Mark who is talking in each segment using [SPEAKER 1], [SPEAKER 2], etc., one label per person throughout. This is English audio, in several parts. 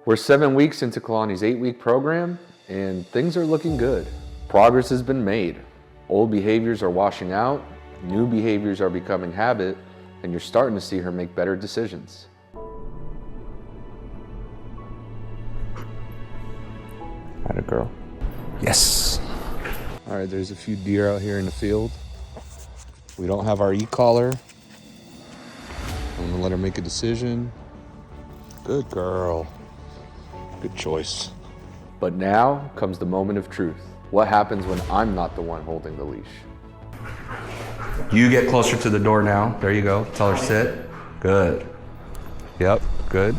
[SPEAKER 1] We're 7 weeks into Kalani's 8-week program, and things are looking good. Progress has been made. Old behaviors are washing out, new behaviors are becoming habit, and you're starting to see her make better decisions. Atta girl. Yes. All right, there's a few deer out here in the field. We don't have our e-collar. I'm gonna let her make a decision. Good girl. Good choice. But now comes the moment of truth. What happens when I'm not the one holding the leash?
[SPEAKER 2] You get closer to the door now. There you go. Tell her sit. Good. Yep, good.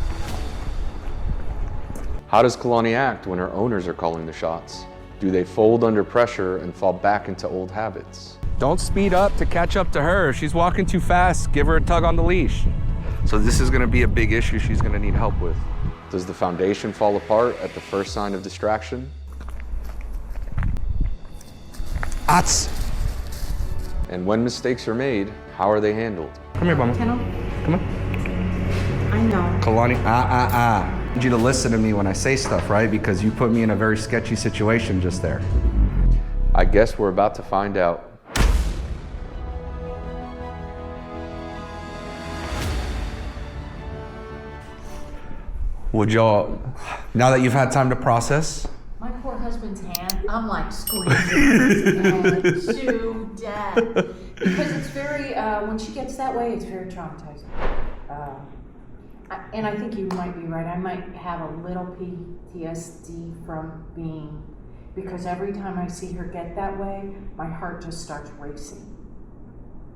[SPEAKER 1] How does Kalani act when her owners are calling the shots? Do they fold under pressure and fall back into old habits?
[SPEAKER 2] Don't speed up to catch up to her. If she's walking too fast, give her a tug on the leash. So this is gonna be a big issue she's gonna need help with.
[SPEAKER 1] Does the foundation fall apart at the first sign of distraction?
[SPEAKER 2] Ats.
[SPEAKER 1] And when mistakes are made, how are they handled?
[SPEAKER 2] Come here, Mama.
[SPEAKER 3] Kennel?
[SPEAKER 2] Come on.
[SPEAKER 3] I know.
[SPEAKER 2] Kalani, I need you to listen to me when I say stuff, right? Because you put me in a very sketchy situation just there.
[SPEAKER 1] I guess we're about to find out.
[SPEAKER 2] Would y'all, now that you've had time to process?
[SPEAKER 3] My poor husband's hand, I'm like squeezing his head to death. Because it's very, when she gets that way, it's very traumatizing. And I think you might be right. I might have a little PTSD from being, because every time I see her get that way, my heart just starts racing,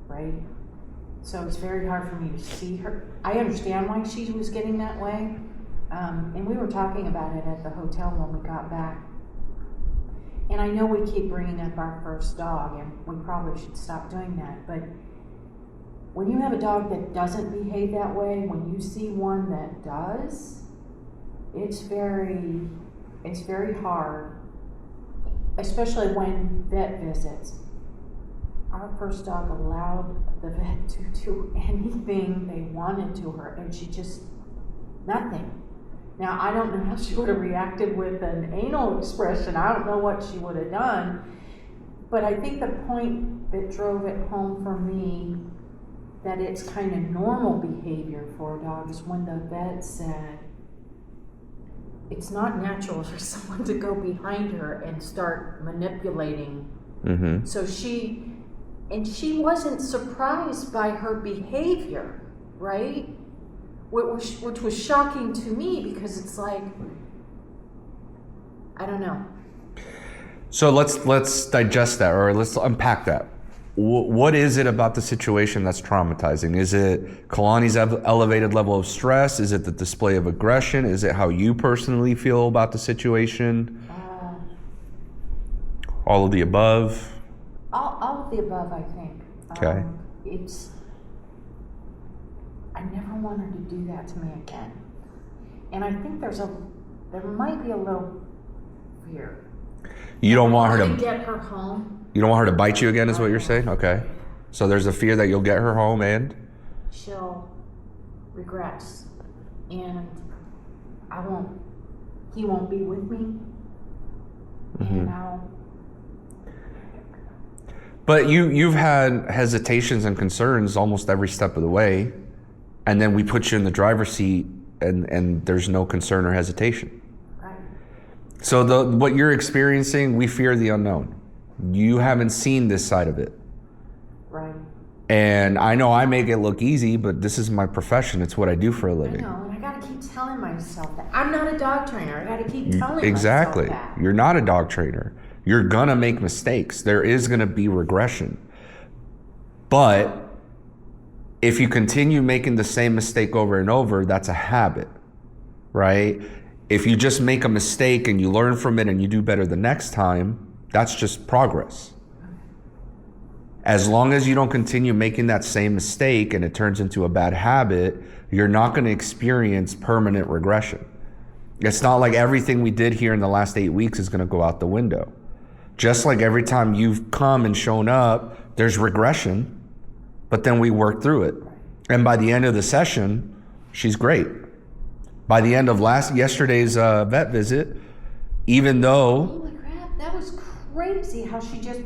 [SPEAKER 3] right? So it's very hard for me to see her. I understand why she was getting that way. And we were talking about it at the hotel when we got back. And I know we keep bringing up our first dog, and we probably should stop doing that. But when you have a dog that doesn't behave that way, when you see one that does, it's very hard, especially when vet visits. Our first dog allowed the vet to do anything they wanted to her, and she just, nothing. Now, I don't know how she would have reacted with an anal expression. I don't know what she would have done. But I think the point that drove it home for me that it's kind of normal behavior for a dog is when the vet said, it's not natural for someone to go behind her and start manipulating.
[SPEAKER 1] Mm-hmm.
[SPEAKER 3] So she wasn't surprised by her behavior, right? Which was shocking to me, because it's like, I don't know.
[SPEAKER 2] So let's digest that, or let's unpack that. What is it about the situation that's traumatizing? Is it Kalani's elevated level of stress? Is it the display of aggression? Is it how you personally feel about the situation? All of the above?
[SPEAKER 3] All of the above, I think.
[SPEAKER 2] Okay.
[SPEAKER 3] I never want her to do that to me again. And I think there might be a little fear.
[SPEAKER 2] You don't want her to
[SPEAKER 3] get her home.
[SPEAKER 2] You don't want her to bite you again, is what you're saying? Okay. So there's a fear that you'll get her home and?
[SPEAKER 3] She'll regress. And he won't be with me.
[SPEAKER 2] Mm-hmm.
[SPEAKER 3] And
[SPEAKER 2] But you've had hesitations and concerns almost every step of the way, and then we put you in the driver's seat and there's no concern or hesitation.
[SPEAKER 3] right.
[SPEAKER 2] So what you're experiencing, we fear the unknown. You haven't seen this side of it.
[SPEAKER 3] Right.
[SPEAKER 2] And I know I make it look easy, but this is my profession. It's what I do for a
[SPEAKER 3] I
[SPEAKER 2] living.
[SPEAKER 3] know, and I gotta keep telling myself that. I'm not a dog trainer. I gotta keep telling
[SPEAKER 2] Exactly.
[SPEAKER 3] myself that.
[SPEAKER 2] You're not a dog trainer. You're gonna make mistakes. There is gonna be regression. But if you continue making the same mistake over and over, that's a habit, right? If you just make a mistake and you learn from it and you do better the next time, that's just progress. As long as you don't continue making that same mistake and it turns into a bad habit, you're not gonna experience permanent regression. It's not like everything we did here in the last 8 weeks is gonna go out the window. Just like every time you've come and shown up, there's regression, but then we work through it. And by the end of the session, she's great. By the end of yesterday's vet visit, even though...
[SPEAKER 3] Holy crap, that was crazy how she just...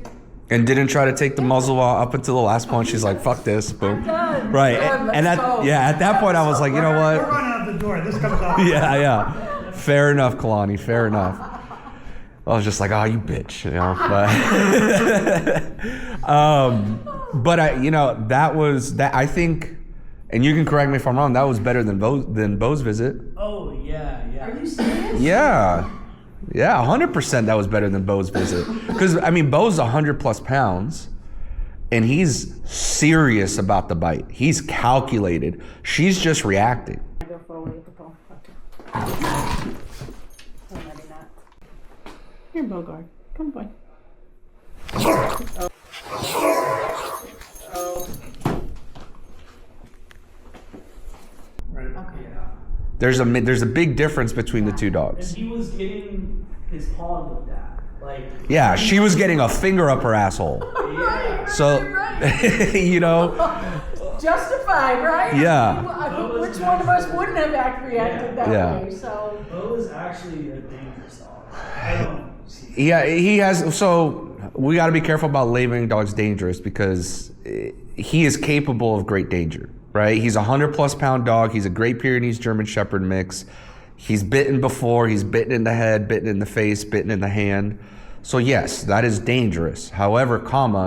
[SPEAKER 2] And didn't try to take the muzzle up until the last point. She's like, fuck this, boom.
[SPEAKER 3] I'm done.
[SPEAKER 2] Right,
[SPEAKER 3] Done,
[SPEAKER 2] and
[SPEAKER 3] let's go.
[SPEAKER 2] at that point I was like, you know
[SPEAKER 4] We're
[SPEAKER 2] what?
[SPEAKER 4] running out the door. This comes off.
[SPEAKER 2] Yeah. Fair enough, Kalani, fair enough. I was just like, oh, you bitch, you know. But that was that. I think, and you can correct me if I'm wrong. That was better than Bo's visit.
[SPEAKER 4] Oh, yeah.
[SPEAKER 3] Are you serious?
[SPEAKER 2] Yeah, 100%. That was better than Bo's visit. Because I mean, Bo's 100+ pounds, and he's serious about the bite. He's calculated. She's just reacting.
[SPEAKER 5] Here, Bogart. Come on.
[SPEAKER 4] Right.
[SPEAKER 3] Okay.
[SPEAKER 2] There's a big difference between the two dogs.
[SPEAKER 6] And he was getting his paw looked at. Like,
[SPEAKER 2] Yeah, she was getting a finger up her asshole.
[SPEAKER 6] yeah.
[SPEAKER 2] So, you know,
[SPEAKER 3] Justified, right?
[SPEAKER 2] Yeah.
[SPEAKER 3] Which one of us wouldn't have reacted that
[SPEAKER 2] Yeah.
[SPEAKER 3] way? So
[SPEAKER 6] Bo is actually a dangerous dog. I don't see
[SPEAKER 2] yeah, he has. So we got to be careful about labeling dogs dangerous because he is capable of great danger, right? He's a 100+ pound dog. He's a Great Pyrenees German Shepherd mix. He's bitten before. He's bitten in the head, bitten in the face, bitten in the hand. So yes, that is dangerous. However,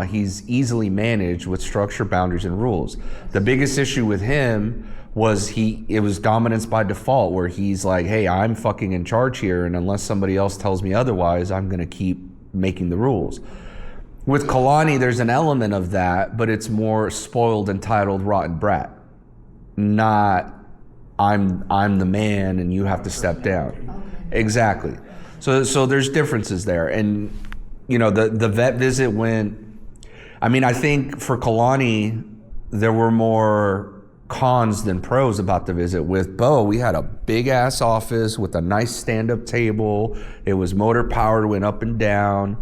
[SPEAKER 2] he's easily managed with structure, boundaries, and rules. The biggest issue with him was it was dominance by default, where he's like, hey, I'm fucking in charge here, and unless somebody else tells me otherwise, I'm gonna keep making the rules. With Kalani, there's an element of that, but it's more spoiled, entitled, rotten brat. Not, I'm the man and you have to step down. Exactly. So there's differences there. And, the vet visit went, I think for Kalani, there were more cons than pros about the visit. With Bo, we had a big ass office with a nice stand-up table. It was motor powered, went up and down.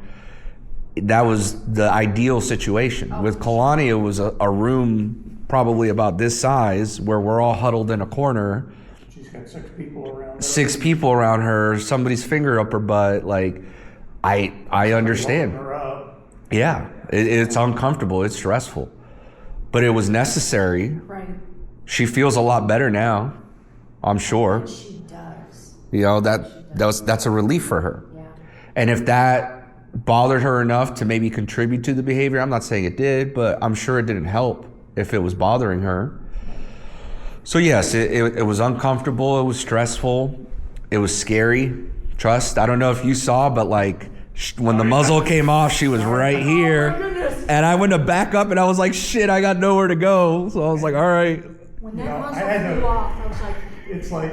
[SPEAKER 2] That was the ideal situation. With Kalani, it was a room probably about this size where we're all huddled in a corner.
[SPEAKER 4] She's got 6 people around her.
[SPEAKER 2] 6 people around her, somebody's finger up her butt. Like, I understand.
[SPEAKER 4] Her up.
[SPEAKER 2] Yeah, it's uncomfortable, it's stressful, but it was necessary.
[SPEAKER 3] right,
[SPEAKER 2] She feels a lot better now, I'm sure.
[SPEAKER 3] she does.
[SPEAKER 2] That's a relief for her.
[SPEAKER 3] Yeah.
[SPEAKER 2] And if that bothered her enough to maybe contribute to the behavior, I'm not saying it did, but I'm sure it didn't help if it was bothering her. So yes, it was uncomfortable, it was stressful, it was scary. Trust, I don't know if you saw, but like when the muzzle came off, she was right here.
[SPEAKER 3] Oh my goodness.
[SPEAKER 2] And I went to back up and I was like, shit, I got nowhere to go. So I was like, all right.
[SPEAKER 3] When that
[SPEAKER 4] I
[SPEAKER 3] muzzle
[SPEAKER 4] had
[SPEAKER 3] flew
[SPEAKER 4] to-
[SPEAKER 3] off, I was like,
[SPEAKER 4] It's like,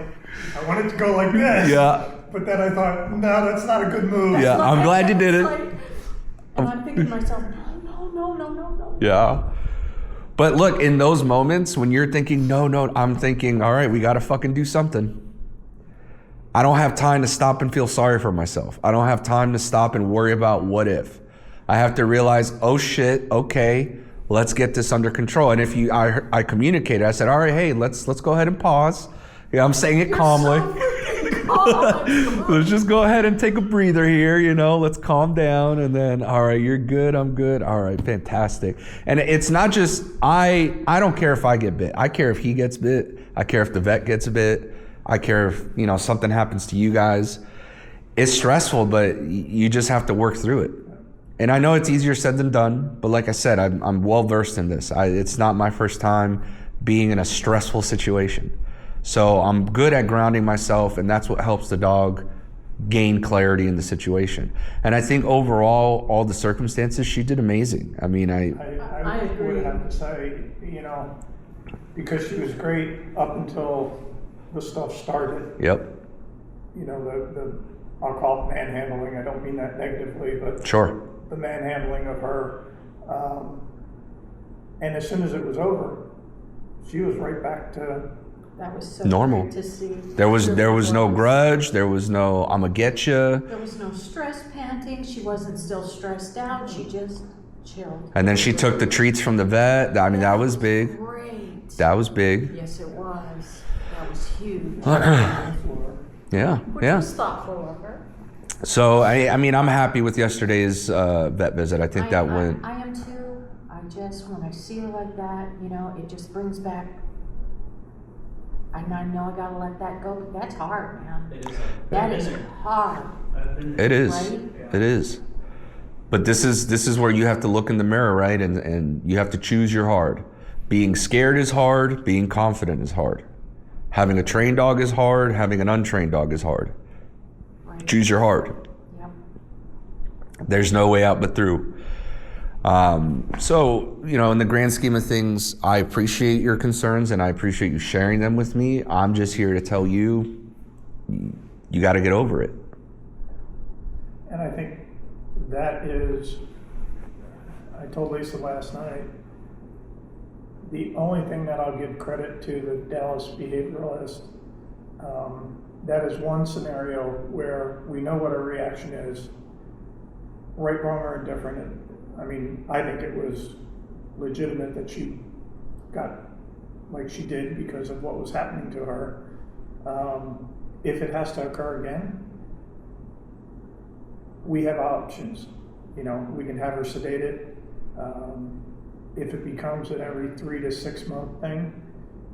[SPEAKER 4] I wanted to go like this.
[SPEAKER 2] Yeah.
[SPEAKER 4] But then I thought, no, that's not a good move.
[SPEAKER 2] Yeah, I'm glad you did it.
[SPEAKER 3] And I'm thinking to myself, no.
[SPEAKER 2] Yeah. But look, in those moments when you're thinking, no, I'm thinking, all right, we got to fucking do something. I don't have time to stop and feel sorry for myself. I don't have time to stop and worry about what if. I have to realize, oh shit, okay, let's get this under control. And if I communicated, I said, all right, hey, let's go ahead and pause. Yeah, I'm saying it calmly. Let's just go ahead and take a breather here, let's calm down. And then, all right, you're good, I'm good. All right, fantastic. And it's not just, I don't care if I get bit. I care if he gets bit. I care if the vet gets bit. I care if, something happens to you guys. It's stressful, but you just have to work through it. And I know it's easier said than done, but like I said, I'm well versed in this. It's not my first time being in a stressful situation. So I'm good at grounding myself, and that's what helps the dog gain clarity in the situation. And I think overall, all the circumstances, she did amazing. I
[SPEAKER 4] I
[SPEAKER 3] agree.
[SPEAKER 4] would have to say, because she was great up until the stuff started.
[SPEAKER 2] Yep,
[SPEAKER 4] The I'll call it manhandling. I don't mean that negatively, but
[SPEAKER 2] sure.
[SPEAKER 4] the manhandling of her. And as soon as it was over, she was right back to
[SPEAKER 3] That was so
[SPEAKER 2] Normal.
[SPEAKER 3] great to see.
[SPEAKER 2] There was no grudge. There was no I'ma get you.
[SPEAKER 3] There was no stress panting. She wasn't still stressed out. She just chilled.
[SPEAKER 2] And then she took the treats from the vet. That was big.
[SPEAKER 3] Great.
[SPEAKER 2] That was big.
[SPEAKER 3] Yes, it was. That was is huge.
[SPEAKER 2] Yeah,
[SPEAKER 5] Which
[SPEAKER 2] yeah.
[SPEAKER 5] was thoughtful of her.
[SPEAKER 2] So I mean, I'm happy with yesterday's vet visit. I think that went.
[SPEAKER 3] I am too. I just, when I see her like that, you know, it just brings back, and I know I gotta let that go, but that's hard, man.
[SPEAKER 6] It is.
[SPEAKER 3] That is hard.
[SPEAKER 6] I've been there.
[SPEAKER 2] It is.
[SPEAKER 3] Right?
[SPEAKER 2] It is. But this is where you have to look in the mirror, right? And you have to choose your hard. Being scared is hard. Being confident is hard. Having a trained dog is hard. Having an untrained dog is hard.
[SPEAKER 3] Right.
[SPEAKER 2] Choose your hard.
[SPEAKER 3] Yep.
[SPEAKER 2] There's no way out but through. So, you know, in the grand scheme of things, I appreciate your concerns and I appreciate you sharing them with me. I'm just here to tell you, you got to get over it.
[SPEAKER 4] And I think that is, I told Lisa last night, the only thing that I'll give credit to the Dallas behavioralist, that is one scenario where we know what our reaction is, right, wrong, or indifferent. I mean, I think it was legitimate that she got like she did because of what was happening to her. If it has to occur again, we have options. You know, we can have her sedated. If it becomes an every 3 to 6 month thing,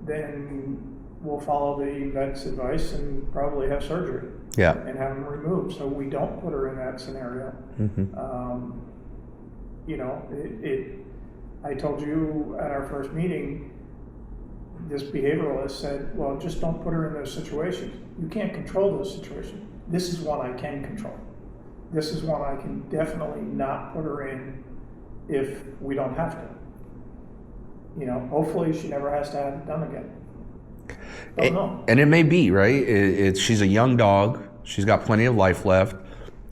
[SPEAKER 4] then we'll follow the vet's advice and probably have surgery.
[SPEAKER 2] Yeah.
[SPEAKER 4] And have them removed, so we don't put her in that scenario.
[SPEAKER 2] Mm-hmm.
[SPEAKER 4] You know, I told you at our first meeting, this behavioralist said, well, just don't put her in those situations. You can't control those situations. This is one I can control. This is one I can definitely not put her in if we don't have to. You know, hopefully she never has to have it done again. Don't know.
[SPEAKER 2] And it may be, right? She's a young dog. She's got plenty of life left.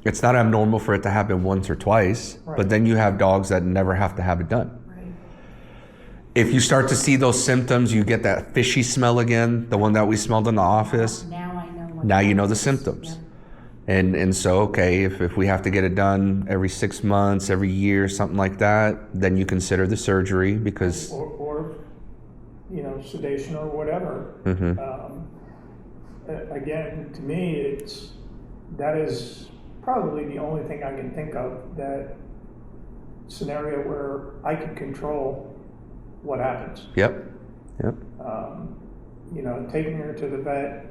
[SPEAKER 2] It's not abnormal for it to happen once or twice,
[SPEAKER 4] Right.
[SPEAKER 2] but then you have dogs that never have to have it done.
[SPEAKER 3] Right.
[SPEAKER 2] If you start to see those symptoms, you get that fishy smell again, the one that we smelled in the office.
[SPEAKER 3] Now I know what
[SPEAKER 2] Now
[SPEAKER 3] that
[SPEAKER 2] you know the
[SPEAKER 3] is.
[SPEAKER 2] symptoms.
[SPEAKER 3] Yep.
[SPEAKER 2] And so, okay, if we have to get it done every 6 months, every year, something like that, then you consider the surgery because...
[SPEAKER 4] Or you know, sedation or whatever. Again, to me, that is probably the only thing I can think of, that scenario where I can control what happens.
[SPEAKER 2] Yep.
[SPEAKER 4] You know, taking her to the vet,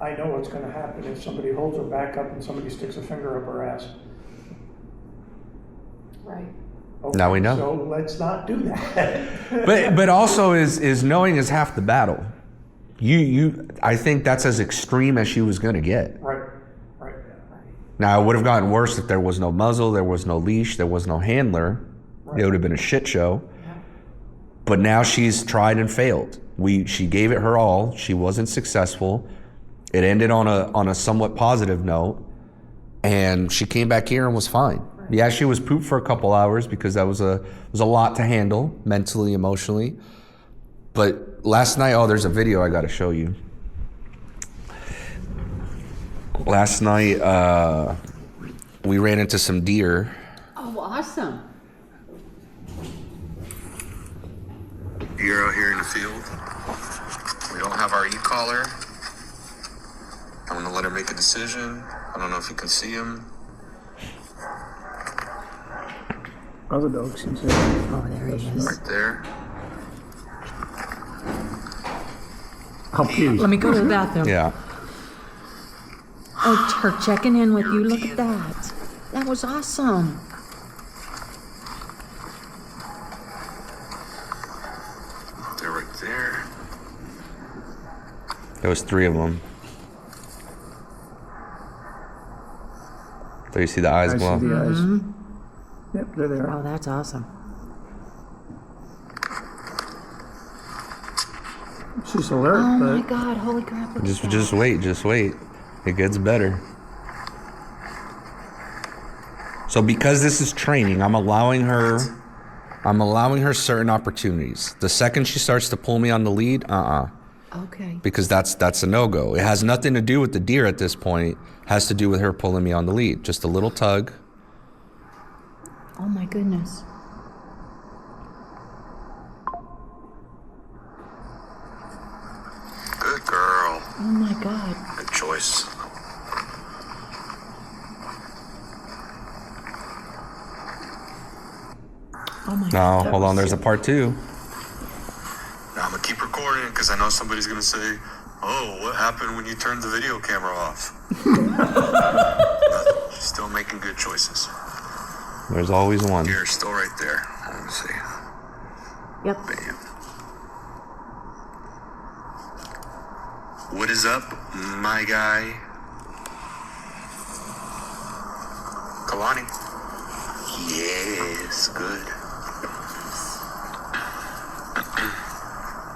[SPEAKER 4] I know what's going to happen if somebody holds her back up and somebody sticks a finger up her ass.
[SPEAKER 3] Right.
[SPEAKER 4] Okay,
[SPEAKER 2] Now we know.
[SPEAKER 4] So let's not do that.
[SPEAKER 2] But also is knowing is half the battle. I think that's as extreme as she was going to get.
[SPEAKER 4] Right.
[SPEAKER 2] Now, it would have gotten worse if there was no muzzle, there was no leash, there was no handler. It would have been a shit show. But now she's tried and failed. She gave it her all. She wasn't successful. It ended on a somewhat positive note, and she came back here and was fine. Yeah, she was pooped for a couple hours because that was a lot to handle mentally, emotionally. But last night, there's a video I got to show you. Last night, we ran into some deer.
[SPEAKER 5] Oh, awesome.
[SPEAKER 1] Deer out here in the field. We don't have our e-collar. I'm gonna let her make a decision. I don't know if you can see him.
[SPEAKER 4] Other dogs can say.
[SPEAKER 5] Oh, there he is.
[SPEAKER 1] Right there.
[SPEAKER 4] How cute.
[SPEAKER 5] Let me go to the bathroom.
[SPEAKER 2] Yeah.
[SPEAKER 5] Oh, her checking in with you. Look at that. That was awesome.
[SPEAKER 1] They're right there.
[SPEAKER 2] There was 3 of them. There you see the eyes glow.
[SPEAKER 4] the eyes. Yep, they're there.
[SPEAKER 5] Oh, that's awesome.
[SPEAKER 4] She's alert,
[SPEAKER 5] Oh
[SPEAKER 4] but
[SPEAKER 5] my God! Holy crap! Look at that.
[SPEAKER 2] Just wait. It gets better. So because this is training, I'm allowing her certain opportunities. The second she starts to pull me on the lead,
[SPEAKER 5] Okay.
[SPEAKER 2] because that's a no-go. It has nothing to do with the deer at this point. It has to do with her pulling me on the lead. Just a little tug.
[SPEAKER 5] Oh my goodness. Oh my God.
[SPEAKER 1] Good choice.
[SPEAKER 5] Oh my
[SPEAKER 2] No,
[SPEAKER 5] God.
[SPEAKER 2] hold on. There's a part 2.
[SPEAKER 1] Now I'm gonna keep recording because I know somebody's gonna say, "Oh, what happened when you turned the video camera off?" Nothing. Still making good choices.
[SPEAKER 2] There's always one.
[SPEAKER 1] You're still right there. Let me see.
[SPEAKER 5] Yep.
[SPEAKER 1] Bam. What is up, my guy? Kalani. Yes, good.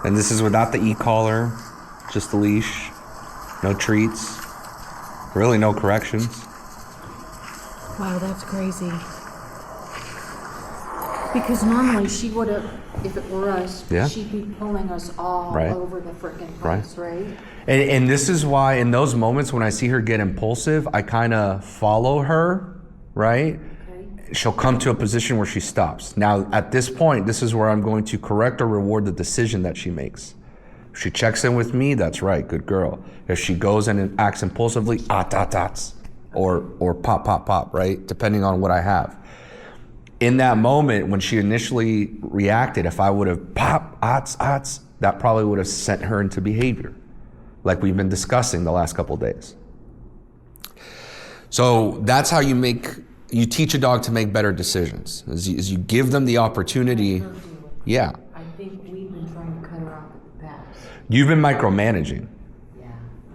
[SPEAKER 2] And this is without the e-collar, just the leash, no treats, really no corrections.
[SPEAKER 5] Wow, that's crazy. Because normally she would have, if it were us,
[SPEAKER 2] Yeah.
[SPEAKER 5] she'd be pulling us all
[SPEAKER 2] Right.
[SPEAKER 5] over the frickin' place, right?
[SPEAKER 2] And this is why in those moments when I see her get impulsive, I kind of follow her, right?
[SPEAKER 5] Okay.
[SPEAKER 2] She'll come to a position where she stops. Now, at this point, this is where I'm going to correct or reward the decision that she makes. If she checks in with me, that's right, good girl. If she goes and acts impulsively, or pop, right? Depending on what I have. In that moment, when she initially reacted, if I would have that probably would have sent her into behavior, like we've been discussing the last couple of days. So that's how you teach a dog to make better decisions, is you give them the opportunity. Yeah.
[SPEAKER 3] I think we've been trying to cut her off at the pass.
[SPEAKER 2] You've been micromanaging.
[SPEAKER 3] Yeah,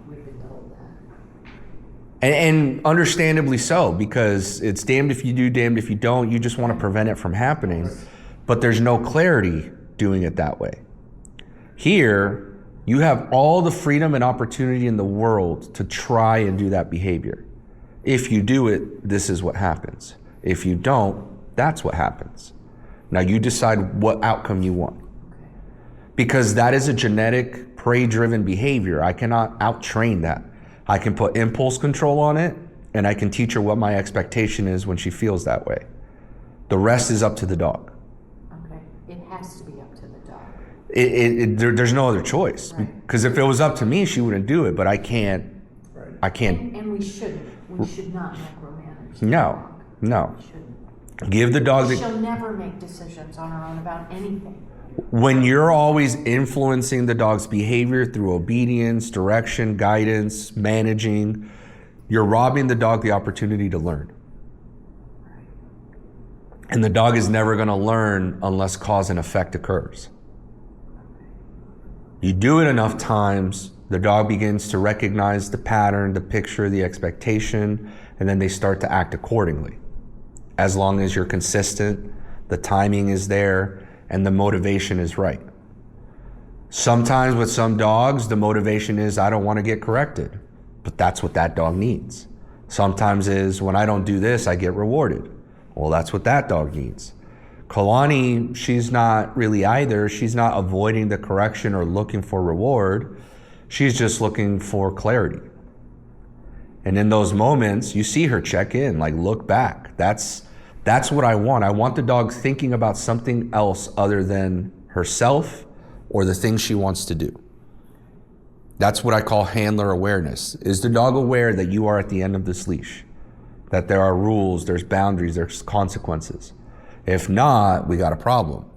[SPEAKER 3] we've been told that.
[SPEAKER 2] And understandably so, because it's damned if you do, damned if you don't. You just want to prevent it from happening. But there's no clarity doing it that way. Here, you have all the freedom and opportunity in the world to try and do that behavior. If you do it, this is what happens. If you don't, that's what happens. Now you decide what outcome you want. Because that is a genetic, prey-driven behavior. I cannot out-train that. I can put impulse control on it, and I can teach her what my expectation is when she feels that way. The rest is up to the dog.
[SPEAKER 3] Okay, it has to be up to the dog.
[SPEAKER 2] There's no other choice.
[SPEAKER 3] Right.
[SPEAKER 2] Because if it was up to me, she wouldn't do it, but I can't.
[SPEAKER 4] Right.
[SPEAKER 2] I can't.
[SPEAKER 3] And we shouldn't. We should not micromanage. the
[SPEAKER 2] No,
[SPEAKER 3] dog.
[SPEAKER 2] no.
[SPEAKER 3] We shouldn't.
[SPEAKER 2] Give the dog the.
[SPEAKER 3] She'll never make decisions on her own about anything.
[SPEAKER 2] When you're always influencing the dog's behavior through obedience, direction, guidance, managing, you're robbing the dog the opportunity to learn. And the dog is never going to learn unless cause and effect occurs. You do it enough times, the dog begins to recognize the pattern, the picture, the expectation, and then they start to act accordingly. As long as you're consistent, the timing is there, and the motivation is right. Sometimes with some dogs, the motivation is, I don't want to get corrected, but that's what that dog needs. Sometimes is, when I don't do this, I get rewarded. Well, that's what that dog needs. Kalani, she's not really either. She's not avoiding the correction or looking for reward. She's just looking for clarity. And in those moments, you see her check in, like look back. That's what I want. I want the dog thinking about something else other than herself or the thing she wants to do. That's what I call handler awareness. Is the dog aware that you are at the end of this leash? That there are rules, there's boundaries, there's consequences. If not, we got a problem.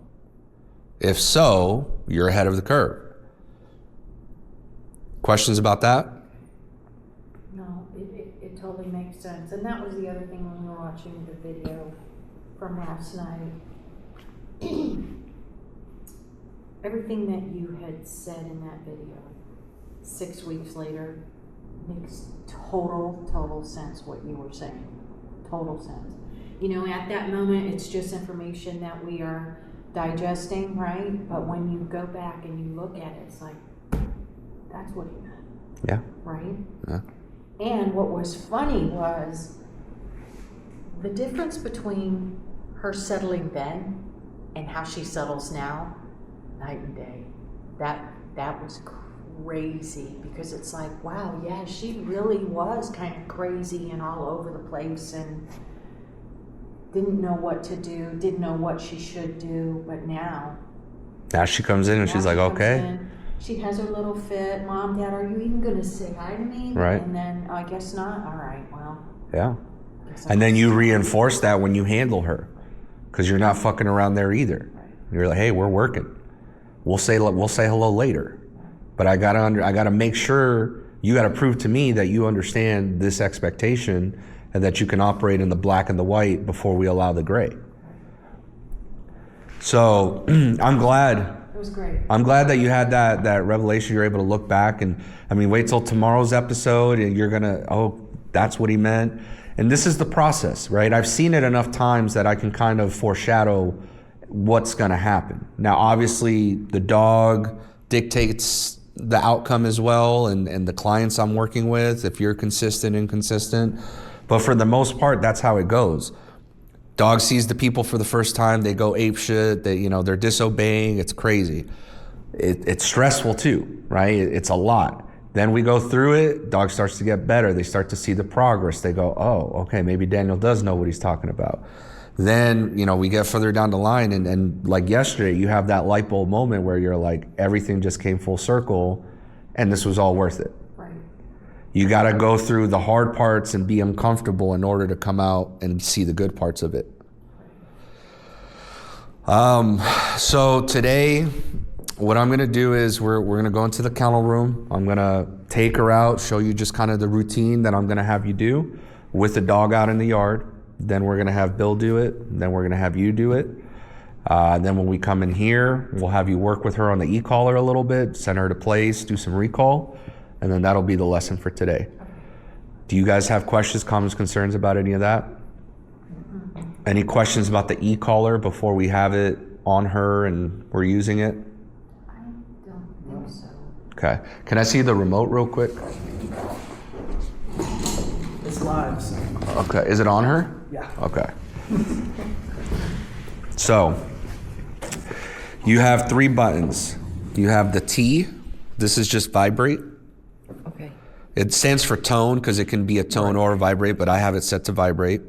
[SPEAKER 2] If so, you're ahead of the curve. Questions about that?
[SPEAKER 3] No, it totally makes sense. And that was the other thing when we were watching the video from last night. Everything that you had said in that video, 6 weeks later, makes total sense what you were saying. Total sense. You know, at that moment, it's just information that we are digesting, right? But when you go back and you look at it, it's like, that's what he meant.
[SPEAKER 2] Yeah.
[SPEAKER 3] Right?
[SPEAKER 2] Yeah.
[SPEAKER 3] And what was funny was the difference between her settling then and how she settles now, night and day. That was crazy, because it's like, wow, yeah, she really was kind of crazy and all over the place and didn't know what to do, didn't know what she should do, but now
[SPEAKER 2] Now she comes in and she's like, okay.
[SPEAKER 3] she has her little fit. Mom, Dad, are you even gonna say hi to me?
[SPEAKER 2] Right.
[SPEAKER 3] And then, I guess not. All right, well.
[SPEAKER 2] Yeah.
[SPEAKER 3] guess
[SPEAKER 2] And then
[SPEAKER 3] I'll-
[SPEAKER 2] you reinforce that when you handle her, because you're not fucking around there either. You're like, hey, we're working. We'll say hello later, but I gotta make sure you gotta prove to me that you understand this expectation and that you can operate in the black and the white before we allow the gray. So I'm glad.
[SPEAKER 3] It was great.
[SPEAKER 2] I'm glad that you had that revelation. You're able to look back, and I mean, wait till tomorrow's episode, and you're gonna, oh, that's what he meant. And this is the process, right? I've seen it enough times that I can kind of foreshadow what's gonna happen. Now, obviously, the dog dictates the outcome as well, and the clients I'm working with, if you're consistent and consistent. But for the most part, that's how it goes. Dog sees the people for the first time, they go ape shit, they're disobeying, it's crazy. It's stressful too, right? It's a lot. Then we go through it, dog starts to get better, they start to see the progress, they go, oh, okay, maybe Daniel does know what he's talking about. Then, we get further down the line, and like yesterday, you have that light bulb moment where you're like, everything just came full circle, and this was all worth it.
[SPEAKER 3] Right.
[SPEAKER 2] You got to go through the hard parts and be uncomfortable in order to come out and see the good parts of it. So today, what I'm going to do is we're going to go into the kennel room. I'm going to take her out, show you just kind of the routine that I'm going to have you do with the dog out in the yard. Then we're going to have Bill do it. Then we're going to have you do it. Then when we come in here, we'll have you work with her on the e-collar a little bit, send her to place, do some recall, and then that'll be the lesson for today. Do you guys have questions, comments, concerns about any of that? Any questions about the e-collar before we have it on her and we're using it?
[SPEAKER 3] I don't think so.
[SPEAKER 2] Okay. Can I see the remote real quick?
[SPEAKER 6] It's live, so.
[SPEAKER 2] Okay. Is it on her?
[SPEAKER 6] Yeah.
[SPEAKER 2] Okay. So, you have 3 buttons. You have the T. This is just vibrate.
[SPEAKER 5] Okay.
[SPEAKER 2] It stands for tone because it can be a tone or a vibrate, but I have it set to vibrate.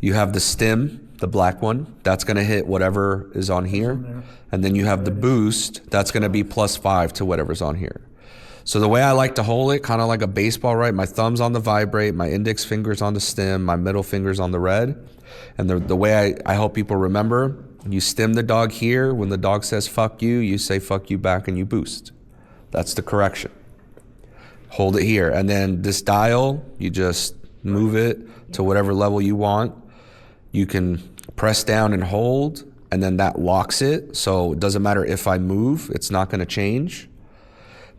[SPEAKER 2] You have the stim, the black one. That's going to hit whatever is on here. And then you have the boost. That's going to be +5 to whatever's on here. So the way I like to hold it, kind of like a baseball, right? My thumb's on the vibrate, my index finger's on the stim, my middle finger's on the red. And the way I hope people remember, you stim the dog here. When the dog says fuck you say fuck you back and you boost. That's the correction. Hold it here. And then this dial, you just move it to whatever level you want. You can press down and hold, and then that locks it. So it doesn't matter if I move, it's not going to change.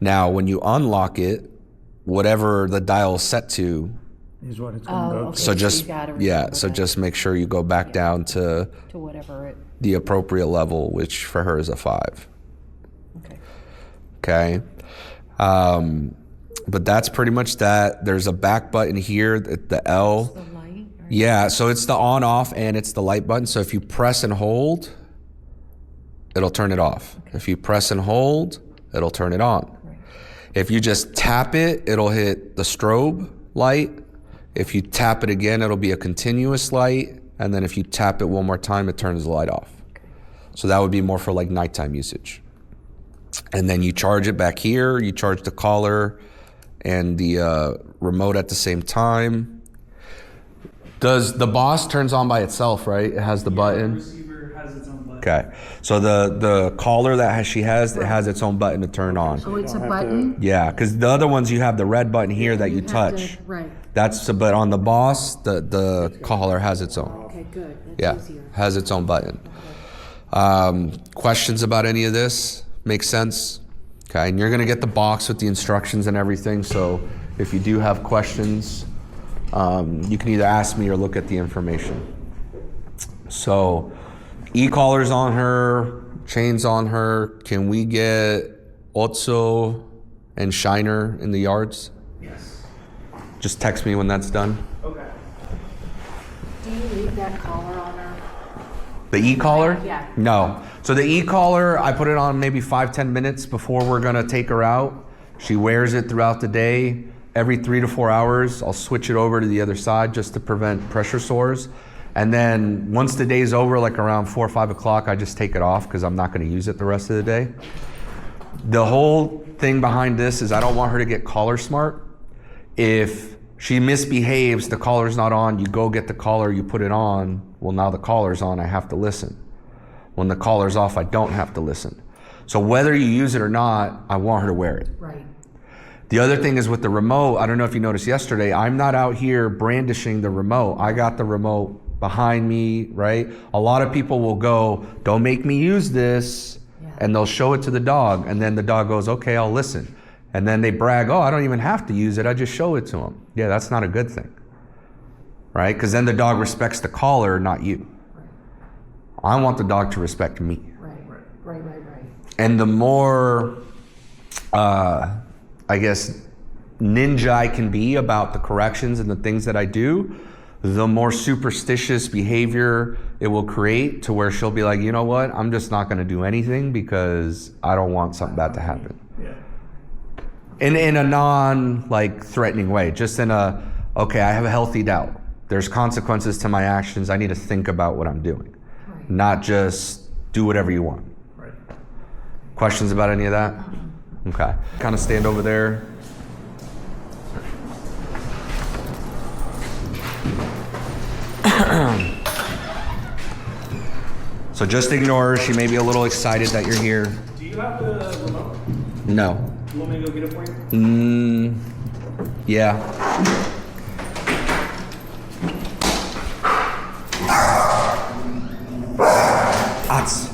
[SPEAKER 2] Now, when you unlock it, whatever the dial is set to,
[SPEAKER 4] Is what it's gonna go
[SPEAKER 5] okay.
[SPEAKER 4] to.
[SPEAKER 2] so
[SPEAKER 5] you
[SPEAKER 2] just,
[SPEAKER 5] gotta
[SPEAKER 2] yeah,
[SPEAKER 5] remember
[SPEAKER 2] so
[SPEAKER 5] that.
[SPEAKER 2] just make sure you go back down to
[SPEAKER 5] whatever it,
[SPEAKER 2] the appropriate level, which for her is a 5.
[SPEAKER 5] okay.
[SPEAKER 2] Okay. But that's pretty much that. There's a back button here, the L.
[SPEAKER 5] The light, right?
[SPEAKER 2] Yeah, so it's the on off and it's the light button. So if you press and hold, it'll turn it off. If you press and hold, it'll turn it on.
[SPEAKER 5] Right.
[SPEAKER 2] If you just tap it, it'll hit the strobe light. If you tap it again, it'll be a continuous light. And then if you tap it one more time, it turns the light off. So that would be more for like nighttime usage. And then you charge it back here. You charge the collar and the remote at the same time. Does the Boss turns on by itself, right? It has the
[SPEAKER 6] The
[SPEAKER 2] button.
[SPEAKER 6] receiver has its own button.
[SPEAKER 2] Okay. So the collar that she has, it has its own button to turn on.
[SPEAKER 5] Oh, it's a
[SPEAKER 4] don't have to-
[SPEAKER 5] button?
[SPEAKER 2] Yeah, because the other ones you have the red button here that you
[SPEAKER 5] have
[SPEAKER 2] touch.
[SPEAKER 5] to- Right.
[SPEAKER 2] But on the Boss, the collar has its own.
[SPEAKER 3] Okay, good.
[SPEAKER 2] Yeah,
[SPEAKER 3] That's easier.
[SPEAKER 2] has its own button. Questions about any of this? Make sense? Okay, and you're gonna get the box with the instructions and everything, so if you do have questions, you can either ask me or look at the information. So, e-collars on her, chains on her. Can we get Otso and Shiner in the yards?
[SPEAKER 6] Yes.
[SPEAKER 2] Just text me when that's done.
[SPEAKER 6] Okay.
[SPEAKER 3] Do you leave that collar on her?
[SPEAKER 2] The e-collar?
[SPEAKER 3] Yeah.
[SPEAKER 2] No. So the e-collar, I put it on maybe 5-10 minutes before we're gonna take her out. She wears it throughout the day. Every 3 to 4 hours, I'll switch it over to the other side just to prevent pressure sores. And then once the day's over, like around 4 or 5 o'clock, I just take it off because I'm not gonna use it the rest of the day. The whole thing behind this is I don't want her to get collar smart. If she misbehaves, the collar's not on, you go get the collar, you put it on. Well, now the collar's on, I have to listen. When the collar's off, I don't have to listen. So whether you use it or not, I want her to wear it.
[SPEAKER 3] Right.
[SPEAKER 2] The other thing is with the remote, I don't know if you noticed yesterday, I'm not out here brandishing the remote. I got the remote behind me, right? A lot of people will go, don't make me use this, and they'll show it to the dog, and then the dog goes, okay, I'll listen. And then they brag, oh, I don't even have to use it, I just show it to them. Yeah, that's not a good thing, right? Because then the dog respects the collar, not you. I want the dog to respect me.
[SPEAKER 3] Right.
[SPEAKER 2] And the more, I guess, ninja I can be about the corrections and the things that I do, the more superstitious behavior it will create to where she'll be like, you know what, I'm just not going to do anything because I don't want something bad to happen.
[SPEAKER 4] Yeah.
[SPEAKER 2] In a non-threatening way, just in a, okay, I have a healthy doubt. There's consequences to my actions. I need to think about what I'm doing, not just do whatever you want.
[SPEAKER 4] Right.
[SPEAKER 2] Questions about any of that? Okay. Kind of stand over there. So just ignore her. She may be a little excited that you're here.
[SPEAKER 6] Do you have the remote?
[SPEAKER 2] No.
[SPEAKER 6] You want me to go get it for you?
[SPEAKER 2] Yeah. Ats.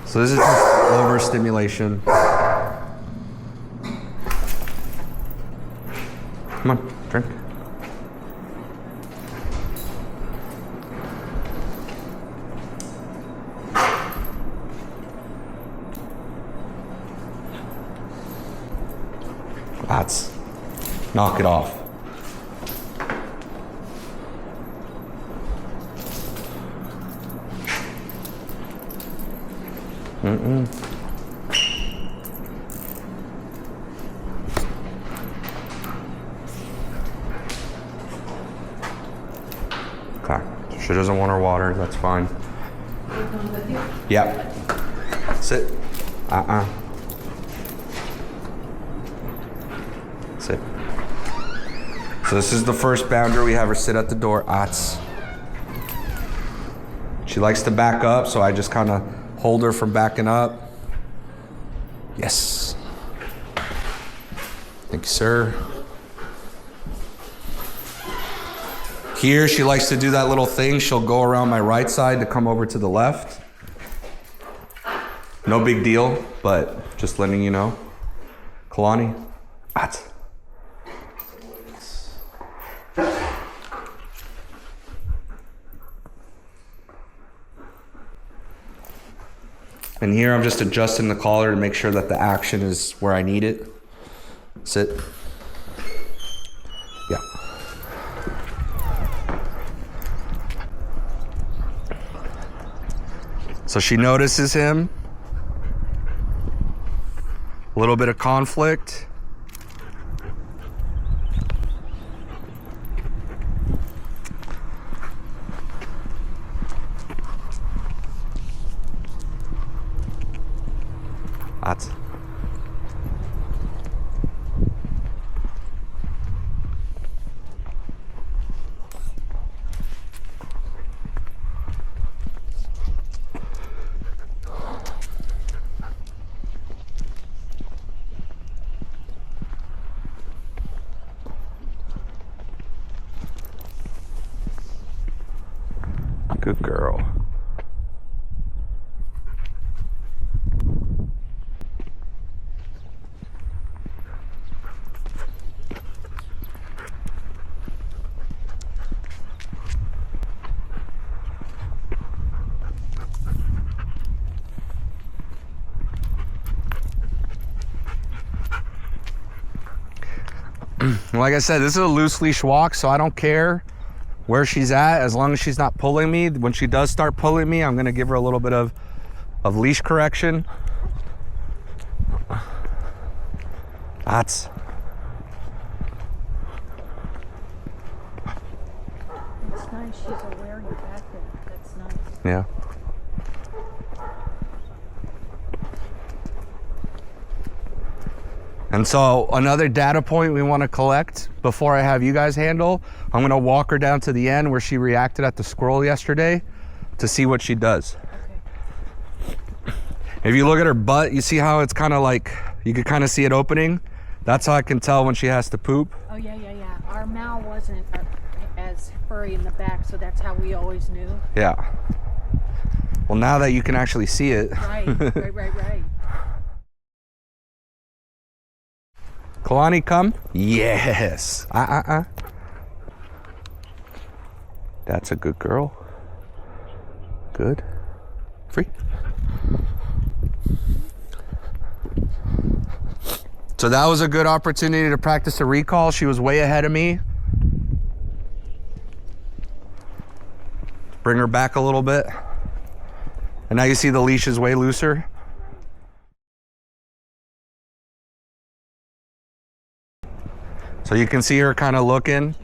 [SPEAKER 2] So this is just overstimulation. Come on, drink. That's knock it off. Okay. She doesn't want her water. That's fine. Yep. Sit. Sit. So this is the first boundary. We have her sit at the door. Ats. She likes to back up, so I just kind of hold her from backing up. Yes. Thank you, sir. Here, she likes to do that little thing. She'll go around my right side to come over to the left. No big deal, but just letting you know. Kalani. Ats. And here I'm just adjusting the collar to make sure that the action is where I need it. Sit. Yeah. So she notices him. A little bit of conflict. That's good girl. Like I said, this is a loose leash walk, so I don't care where she's at as long as she's not pulling me. When she does start pulling me, I'm gonna give her a little bit of leash correction. That's
[SPEAKER 5] It's nice she's aware you're back there. That's nice.
[SPEAKER 2] yeah. And so another data point we want to collect before I have you guys handle, I'm going to walk her down to the end where she reacted at the squirrel yesterday to see what she does.
[SPEAKER 3] Okay.
[SPEAKER 2] If you look at her butt, you see how it's kind of like, you can kind of see it opening. That's how I can tell when she has to poop.
[SPEAKER 3] Oh, yeah. Our Mal wasn't as furry in the back, so that's how we always knew.
[SPEAKER 2] Yeah. Well, now that you can actually see it.
[SPEAKER 3] Right.
[SPEAKER 2] Kalani, come. Yes. That's a good girl. Good. Free. So that was a good opportunity to practice a recall. She was way ahead of me. Bring her back a little bit. And now you see the leash is way looser. So you can see her kind of looking.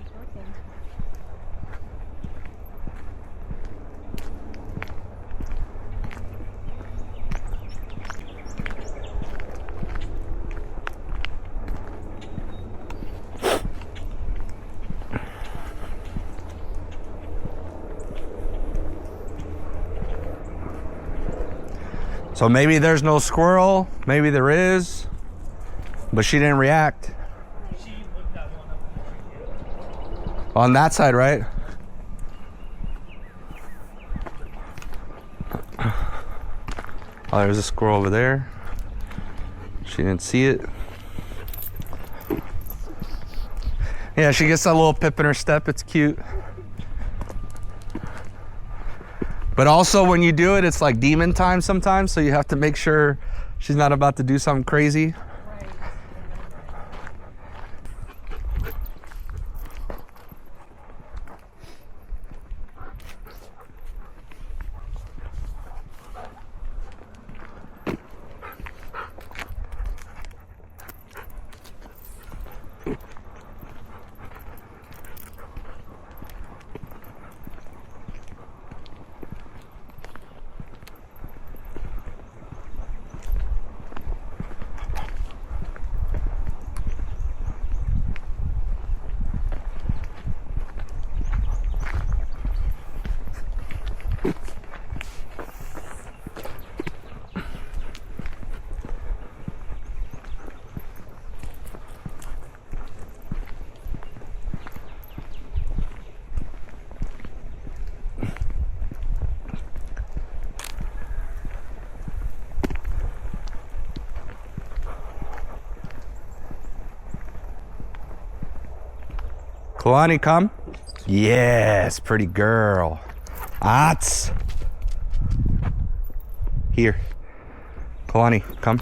[SPEAKER 2] So maybe there's no squirrel, maybe there is, but she didn't react.
[SPEAKER 6] She looked that one up.
[SPEAKER 2] On that side, right? Oh, there's a squirrel over there. She didn't see it. Yeah, she gets that little pip in her step. It's cute. But also when you do it, it's like demon time sometimes, so you have to make sure she's not about to do something crazy. Kalani, come. Yes, pretty girl. Ats. Here. Kalani, come.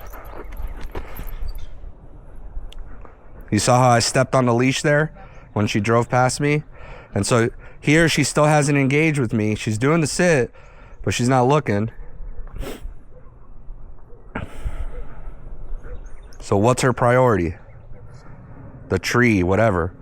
[SPEAKER 2] You saw how I stepped on the leash there when she drove past me? And so here she still hasn't engaged with me. She's doing the sit, but she's not looking. So what's her priority? The tree, whatever.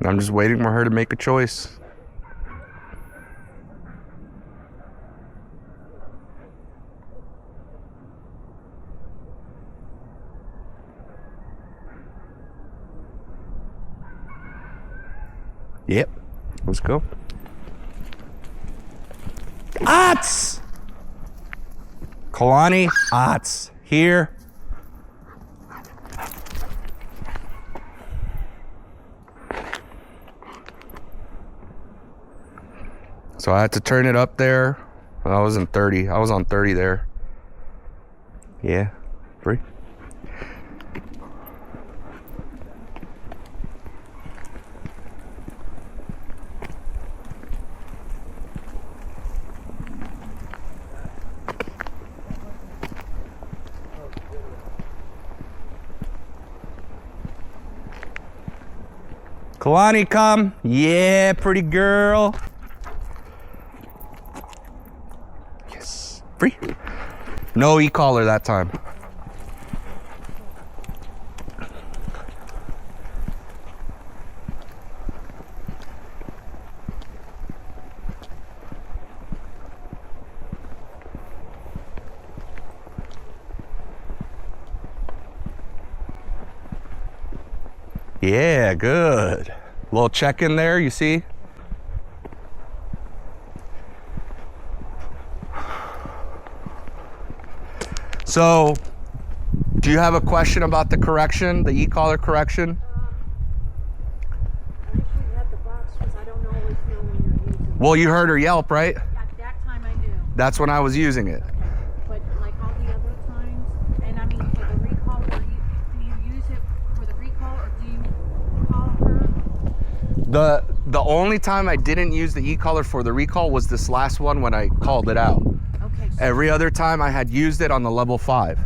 [SPEAKER 2] I'm just waiting for her to make a choice. Yep, let's go. Ats! Kalani, Ats, here. So I had to turn it up there. I was in 30. I was on 30 there. Yeah, free. Kalani, come. Yeah, pretty girl. Yes. Free. No e-collar that time. Yeah, good. Little check in there, you see? So, do you have a question about the correction, the e-collar correction?
[SPEAKER 5] I wish we had the box because I don't always know when you're using it.
[SPEAKER 2] Well, you heard her yelp, right?
[SPEAKER 5] At that time I knew.
[SPEAKER 2] That's when I was using it.
[SPEAKER 5] Okay. But like all the other times, and I mean for the recall, do you use it for the recall or do you call her?
[SPEAKER 2] The only time I didn't use the e-collar for the recall was this last one when I called it out.
[SPEAKER 5] Okay. So,
[SPEAKER 2] Every other time I had used it on the level 5.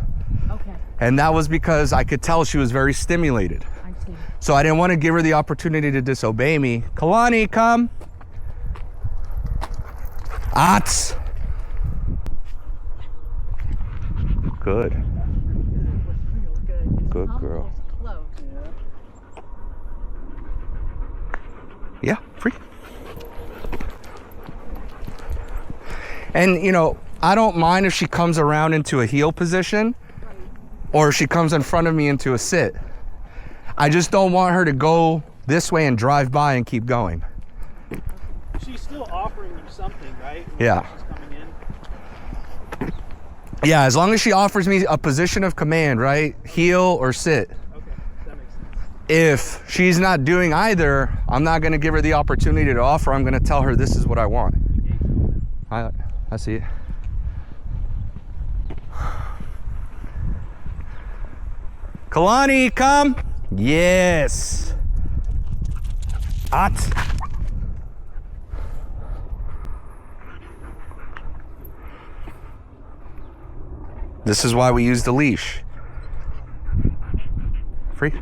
[SPEAKER 5] okay.
[SPEAKER 2] And that was because I could tell she was very stimulated.
[SPEAKER 5] I see.
[SPEAKER 2] So I didn't want to give her the opportunity to disobey me. Kalani, come. Ats. Good. Good girl.
[SPEAKER 5] Close.
[SPEAKER 2] Yeah, free. And you know, I don't mind if she comes around into a heel position or if she comes in front of me into a sit. I just don't want her to go this way and drive by and keep going.
[SPEAKER 6] She's still offering you something, right? When
[SPEAKER 2] Yeah.
[SPEAKER 6] She's coming in.
[SPEAKER 2] Yeah, as long as she offers me a position of command, right? Heel or sit.
[SPEAKER 6] Okay, that makes sense.
[SPEAKER 2] If she's not doing either, I'm not gonna give her the opportunity to offer. I'm gonna tell her this is what I want. I see it. Kalani, come. Yes. At. This is why we use the leash. Free.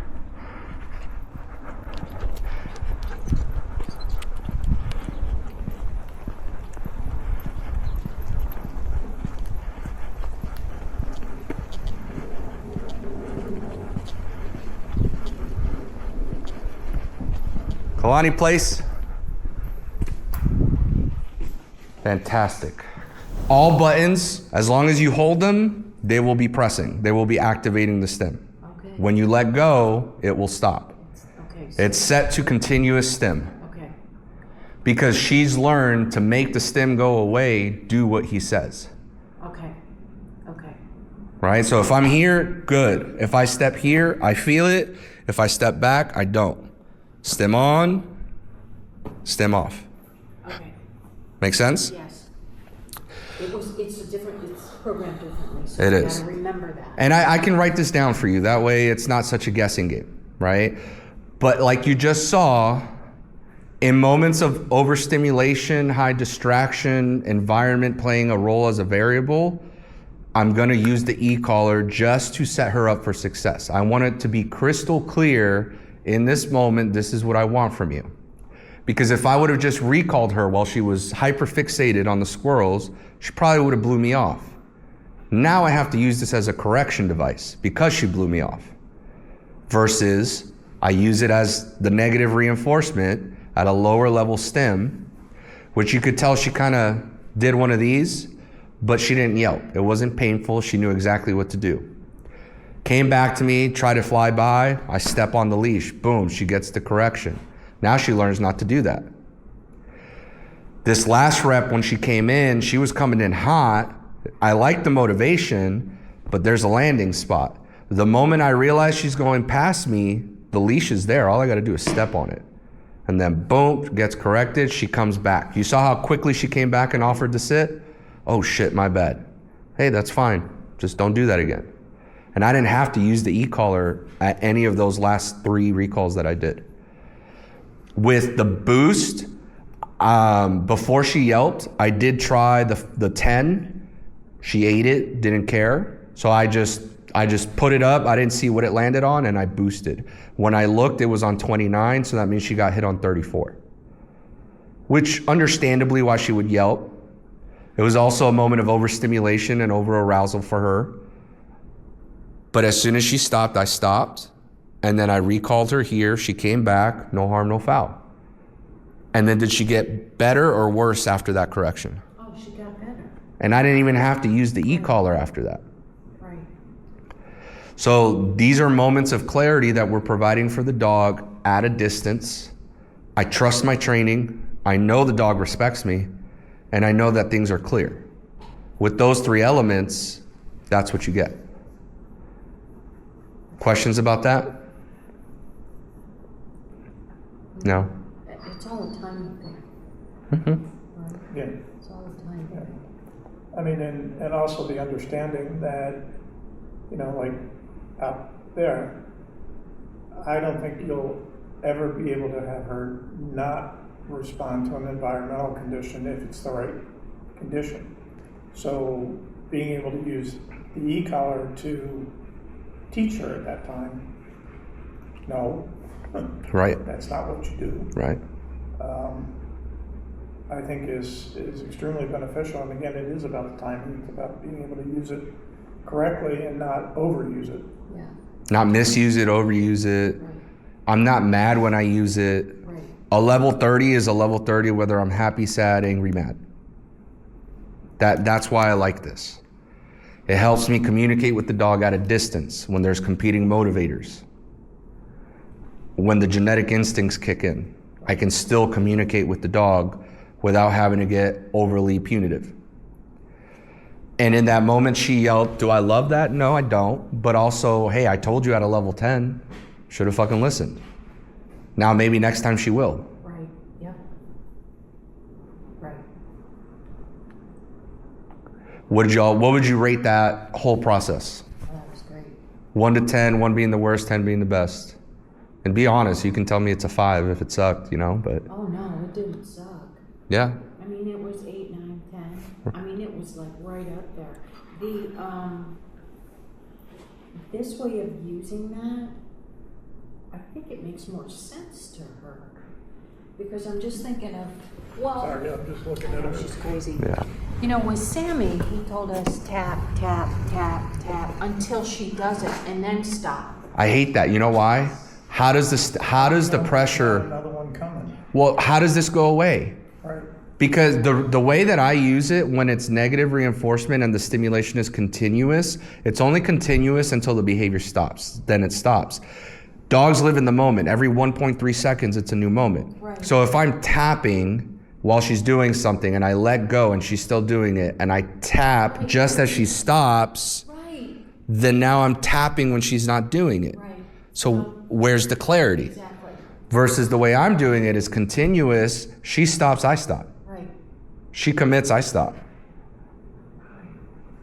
[SPEAKER 2] Kalani, place. Fantastic. All buttons, as long as you hold them, they will be pressing. They will be activating the stem.
[SPEAKER 3] Okay.
[SPEAKER 2] When you let go, it will stop.
[SPEAKER 3] Okay. So,
[SPEAKER 2] It's set to continuous stem
[SPEAKER 3] okay.
[SPEAKER 2] because she's learned to make the stem go away, do what he says.
[SPEAKER 3] Okay. Okay.
[SPEAKER 2] Right? So if I'm here, good. If I step here, I feel it. If I step back, I don't. Stem on, stem off.
[SPEAKER 3] Okay.
[SPEAKER 2] Make sense?
[SPEAKER 3] Yes. It's programmed differently. So
[SPEAKER 2] It
[SPEAKER 3] you
[SPEAKER 2] is.
[SPEAKER 3] gotta remember that.
[SPEAKER 2] And I can write this down for you. That way it's not such a guessing game, right? But like you just saw, in moments of overstimulation, high distraction, environment playing a role as a variable, I'm gonna use the e-collar just to set her up for success. I want it to be crystal clear in this moment, this is what I want from you. Because if I would have just recalled her while she was hyperfixated on the squirrels, she probably would have blew me off. Now I have to use this as a correction device because she blew me off. Versus I use it as the negative reinforcement at a lower level stem, which you could tell she kind of did one of these, but she didn't yelp. It wasn't painful. She knew exactly what to do. Came back to me, tried to fly by, I step on the leash, boom, she gets the correction. Now she learns not to do that. This last rep, when she came in, she was coming in hot. I like the motivation, but there's a landing spot. The moment I realize she's going past me, the leash is there. All I gotta do is step on it. And then boom, gets corrected, she comes back. You saw how quickly she came back and offered to sit? Oh shit, my bad. Hey, that's fine. Just don't do that again. And I didn't have to use the e-collar at any of those last 3 recalls that I did. With the boost, before she yelped, I did try the 10. She ate it, didn't care. So I just I just put it up. I didn't see what it landed on, and I boosted. When I looked, it was on 29, so that means she got hit on 34. Which, understandably, why she would yelp. It was also a moment of overstimulation and over-arousal for her. But as soon as she stopped, I stopped. And then I recalled her here. She came back. No harm, no foul. And then did she get better or worse after that correction?
[SPEAKER 3] Oh, she got better.
[SPEAKER 2] And I didn't even have to use the e-collar after that.
[SPEAKER 3] Right.
[SPEAKER 2] So these are moments of clarity that we're providing for the dog at a distance. I trust my training. I know the dog respects me. And I know that things are clear. With those 3 elements, that's what you get. Questions about that? No?
[SPEAKER 3] It's all a timing thing. Right?
[SPEAKER 4] Yeah.
[SPEAKER 3] It's all a timing thing.
[SPEAKER 4] I mean, and also the understanding that, you know, like out there, I don't think you'll ever be able to have her not respond to an environmental condition if it's the right condition. So being able to use the e-collar to teach her at that time, no,
[SPEAKER 2] Right.
[SPEAKER 4] that's not what you do.
[SPEAKER 2] Right.
[SPEAKER 4] I think is extremely beneficial. And again, it is about the timing. It's about being able to use it correctly and not overuse it.
[SPEAKER 3] Yeah.
[SPEAKER 2] Not misuse it, overuse it.
[SPEAKER 3] Right.
[SPEAKER 2] I'm not mad when I use it.
[SPEAKER 3] Right.
[SPEAKER 2] A level 30 is a level 30 whether I'm happy, sad, angry, mad. That's why I like this. It helps me communicate with the dog at a distance when there's competing motivators. When the genetic instincts kick in, I can still communicate with the dog without having to get overly punitive. And in that moment she yelled, do I love that? No, I don't. But also, hey, I told you at a level 10, should have fucking listened. Now maybe next time she will.
[SPEAKER 3] Right. Yep. Right.
[SPEAKER 2] What would you rate that whole process?
[SPEAKER 3] Oh, that was great.
[SPEAKER 2] 1 to 10, 1 being the worst, 10 being the best. And be honest, you can tell me it's a 5 if it sucked, you know, but
[SPEAKER 3] Oh no, it didn't suck.
[SPEAKER 2] yeah.
[SPEAKER 3] I mean, it was 8, 9, 10. I mean, it was like right up there. The this way of using that, I think it makes more sense to her because I'm just thinking of
[SPEAKER 4] Sorry, I'm just looking at
[SPEAKER 3] she's
[SPEAKER 4] it.
[SPEAKER 3] crazy.
[SPEAKER 2] Yeah.
[SPEAKER 3] You know, with Sammy, he told us tap, tap, tap, tap until she does it and then stop.
[SPEAKER 2] I hate that. You know why? How does the pressure,
[SPEAKER 4] Another one coming.
[SPEAKER 2] well, how does this go away?
[SPEAKER 4] Right.
[SPEAKER 2] Because the way that I use it when it's negative reinforcement and the stimulation is continuous, it's only continuous until the behavior stops. Then it stops. Dogs live in the moment. Every 1.3 seconds, it's a new moment.
[SPEAKER 3] Right.
[SPEAKER 2] So if I'm tapping while she's doing something and I let go and she's still doing it and I tap just as she stops,
[SPEAKER 3] Right,
[SPEAKER 2] then now I'm tapping when she's not doing it.
[SPEAKER 3] right.
[SPEAKER 2] So where's the clarity?
[SPEAKER 3] Exactly.
[SPEAKER 2] Versus the way I'm doing it is continuous. She stops, I stop.
[SPEAKER 3] Right.
[SPEAKER 2] She commits, I stop.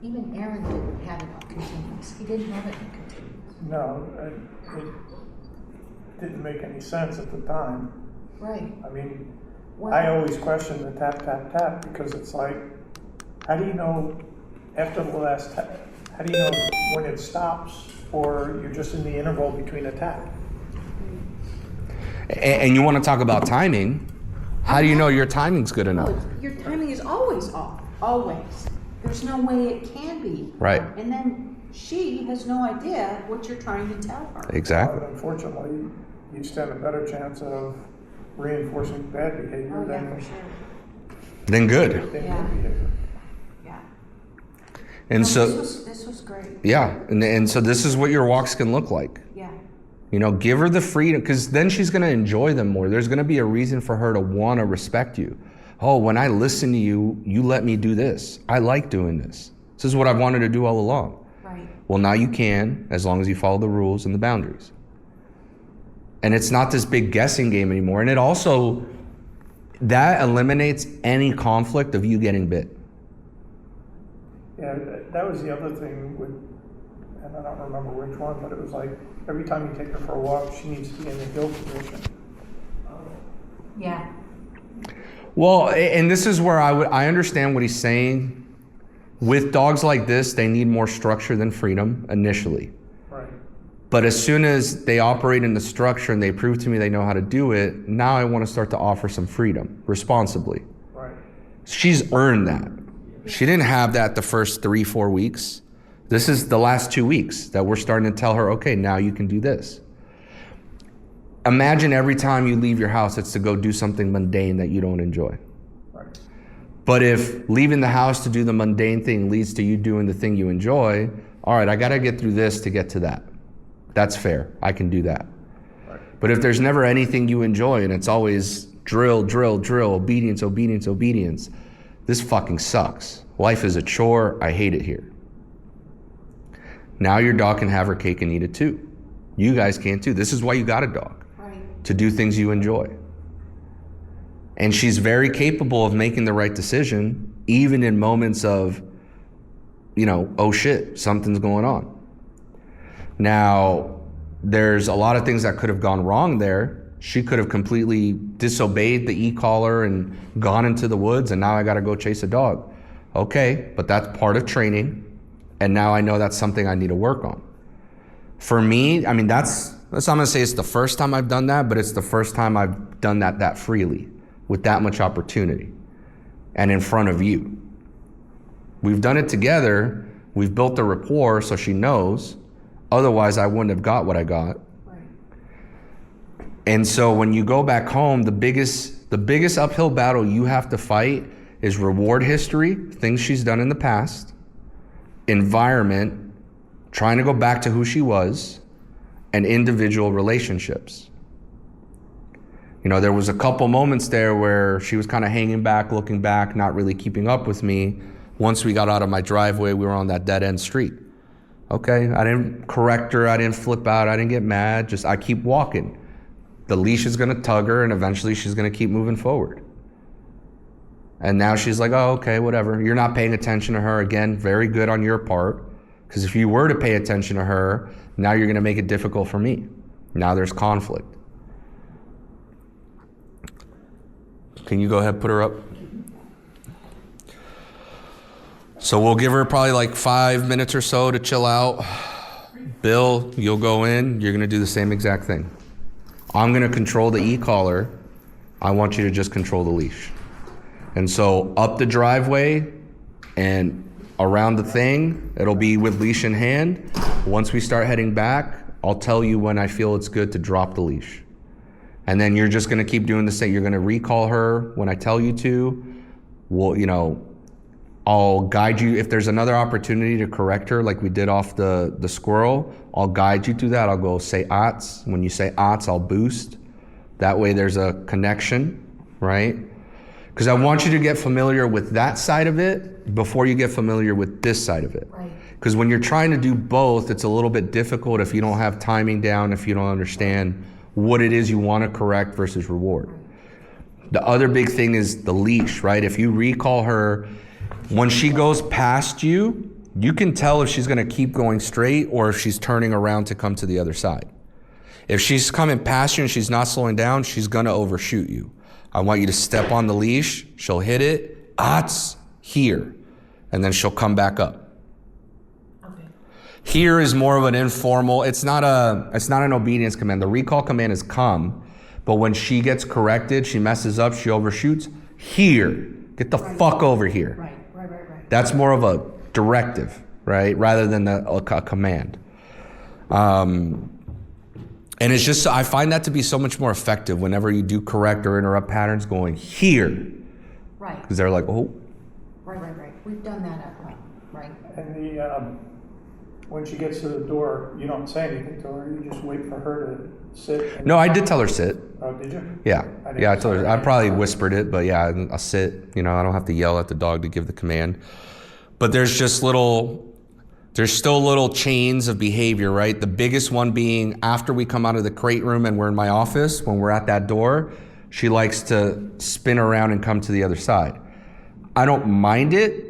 [SPEAKER 3] Even Aaron didn't have it on continuous. He didn't have it on continuous.
[SPEAKER 4] No, it didn't make any sense at the time.
[SPEAKER 3] Right.
[SPEAKER 4] I mean,
[SPEAKER 3] Well,
[SPEAKER 4] I always question the tap, tap, tap because it's like, how do you know after the last tap, how do you know when it stops or you're just in the interval between a tap?
[SPEAKER 2] And you want to talk about timing. How do you know your timing's good enough?
[SPEAKER 3] oh, your timing is always off. Always. There's no way it can be.
[SPEAKER 2] Right.
[SPEAKER 3] And then she has no idea what you're trying to tell her.
[SPEAKER 2] Exactly.
[SPEAKER 4] But unfortunately, you stand a better chance of reinforcing bad behavior
[SPEAKER 3] Oh, yeah,
[SPEAKER 4] than,
[SPEAKER 3] for sure.
[SPEAKER 2] Then good.
[SPEAKER 4] than
[SPEAKER 3] Yeah.
[SPEAKER 4] good behavior.
[SPEAKER 3] Yeah.
[SPEAKER 2] And
[SPEAKER 3] No,
[SPEAKER 2] so,
[SPEAKER 3] this was great.
[SPEAKER 2] yeah. And so this is what your walks can look like.
[SPEAKER 3] Yeah.
[SPEAKER 2] You know, give her the freedom, because then she's going to enjoy them more. There's going to be a reason for her to want to respect you. Oh, when I listen to you, you let me do this. I like doing this. This is what I've wanted to do all along.
[SPEAKER 3] Right.
[SPEAKER 2] Well, now you can, as long as you follow the rules and the boundaries. And it's not this big guessing game anymore. And it also, that eliminates any conflict of you getting bit.
[SPEAKER 4] Yeah, that was the other thing with, and I don't remember which one, but it was like, every time you take her for a walk, she needs to be in the heel position.
[SPEAKER 3] Yeah.
[SPEAKER 2] Well, and this is where I understand what he's saying, With dogs like this, they need more structure than freedom initially.
[SPEAKER 4] Right.
[SPEAKER 2] But as soon as they operate in the structure and they prove to me they know how to do it, now I want to start to offer some freedom responsibly.
[SPEAKER 4] Right.
[SPEAKER 2] She's earned that. She didn't have that the first 3-4 weeks. This is the last 2 weeks that we're starting to tell her, okay, now you can do this. Imagine every time you leave your house, it's to go do something mundane that you don't enjoy.
[SPEAKER 4] Right.
[SPEAKER 2] But if leaving the house to do the mundane thing leads to you doing the thing you enjoy, all right, I got to get through this to get to that. That's fair. I can do that.
[SPEAKER 4] Right.
[SPEAKER 2] But if there's never anything you enjoy and it's always drill, drill, drill, obedience, obedience, obedience, this fucking sucks. Life is a chore. I hate it here. Now your dog can have her cake and eat it too. You guys can't too. This is why you got a dog.
[SPEAKER 3] Right.
[SPEAKER 2] To do things you enjoy. And she's very capable of making the right decision, even in moments of, oh shit, something's going on. Now, there's a lot of things that could have gone wrong there. She could have completely disobeyed the e-collar and gone into the woods, and now I gotta go chase a dog. Okay, but that's part of training, and now I know that's something I need to work on. For me, I mean, that's I'm gonna say it's the first time I've done that, but it's the first time I've done that freely, with that much opportunity, and in front of you. We've done it together, we've built a rapport so she knows, otherwise I wouldn't have got what I got.
[SPEAKER 3] Right.
[SPEAKER 2] And so when you go back home, the biggest uphill battle you have to fight is reward history, things she's done in the past, environment, trying to go back to who she was, and individual relationships. There was a couple moments there where she was kind of hanging back, looking back, not really keeping up with me. Once we got out of my driveway, we were on that dead-end street. Okay, I didn't correct her, I didn't flip out, I didn't get mad, just I keep walking. The leash is gonna tug her and eventually she's gonna keep moving forward. And now she's like, oh, okay, whatever. You're not paying attention to her. Again, very good on your part. Because if you were to pay attention to her, now you're gonna make it difficult for me. Now there's conflict. Can you go ahead and put her up? So we'll give her probably like 5 minutes or so to chill out. Bill, you'll go in, you're gonna do the same exact thing. I'm gonna control the e-collar. I want you to just control the leash. And so up the driveway and around the thing, it'll be with leash in hand. Once we start heading back, I'll tell you when I feel it's good to drop the leash. And then you're just gonna keep doing the same. You're gonna recall her when I tell you to. I'll guide you. If there's another opportunity to correct her, like we did off the squirrel, I'll guide you to that. I'll go say "ats." When you say "ats," I'll boost. That way there's a connection, right? Because I want you to get familiar with that side of it before you get familiar with this side of it.
[SPEAKER 3] Right.
[SPEAKER 2] Because when you're trying to do both, it's a little bit difficult if you don't have timing down, if you don't understand what it is you want to correct versus reward. The other big thing is the leash, right? If you recall her, when she goes past you, you can tell if she's gonna keep going straight or if she's turning around to come to the other side. If she's coming past you and she's not slowing down, she's gonna overshoot you. I want you to step on the leash, she'll hit it, here, and then she'll come back up.
[SPEAKER 3] Okay.
[SPEAKER 2] Here is more of an informal, it's not an obedience command. The recall command is come, but when she gets corrected, she messes up, she overshoots, here, get the fuck over here.
[SPEAKER 3] Right.
[SPEAKER 2] That's more of a directive, right? Rather than a command. And it's just, I find that to be so much more effective whenever you do correct or interrupt patterns going here.
[SPEAKER 3] Right.
[SPEAKER 2] Because they're like, oh.
[SPEAKER 3] Right. We've done that at home, right?
[SPEAKER 4] And when she gets to the door, you don't say anything to her, you just wait for her to sit.
[SPEAKER 2] No, I did tell her sit.
[SPEAKER 4] Oh, did you?
[SPEAKER 2] Yeah, I told her. I probably whispered it, but yeah, I'll sit. I don't have to yell at the dog to give the command. But there's still little chains of behavior, right? The biggest one being after we come out of the crate room and we're in my office, when we're at that door, she likes to spin around and come to the other side. I don't mind it.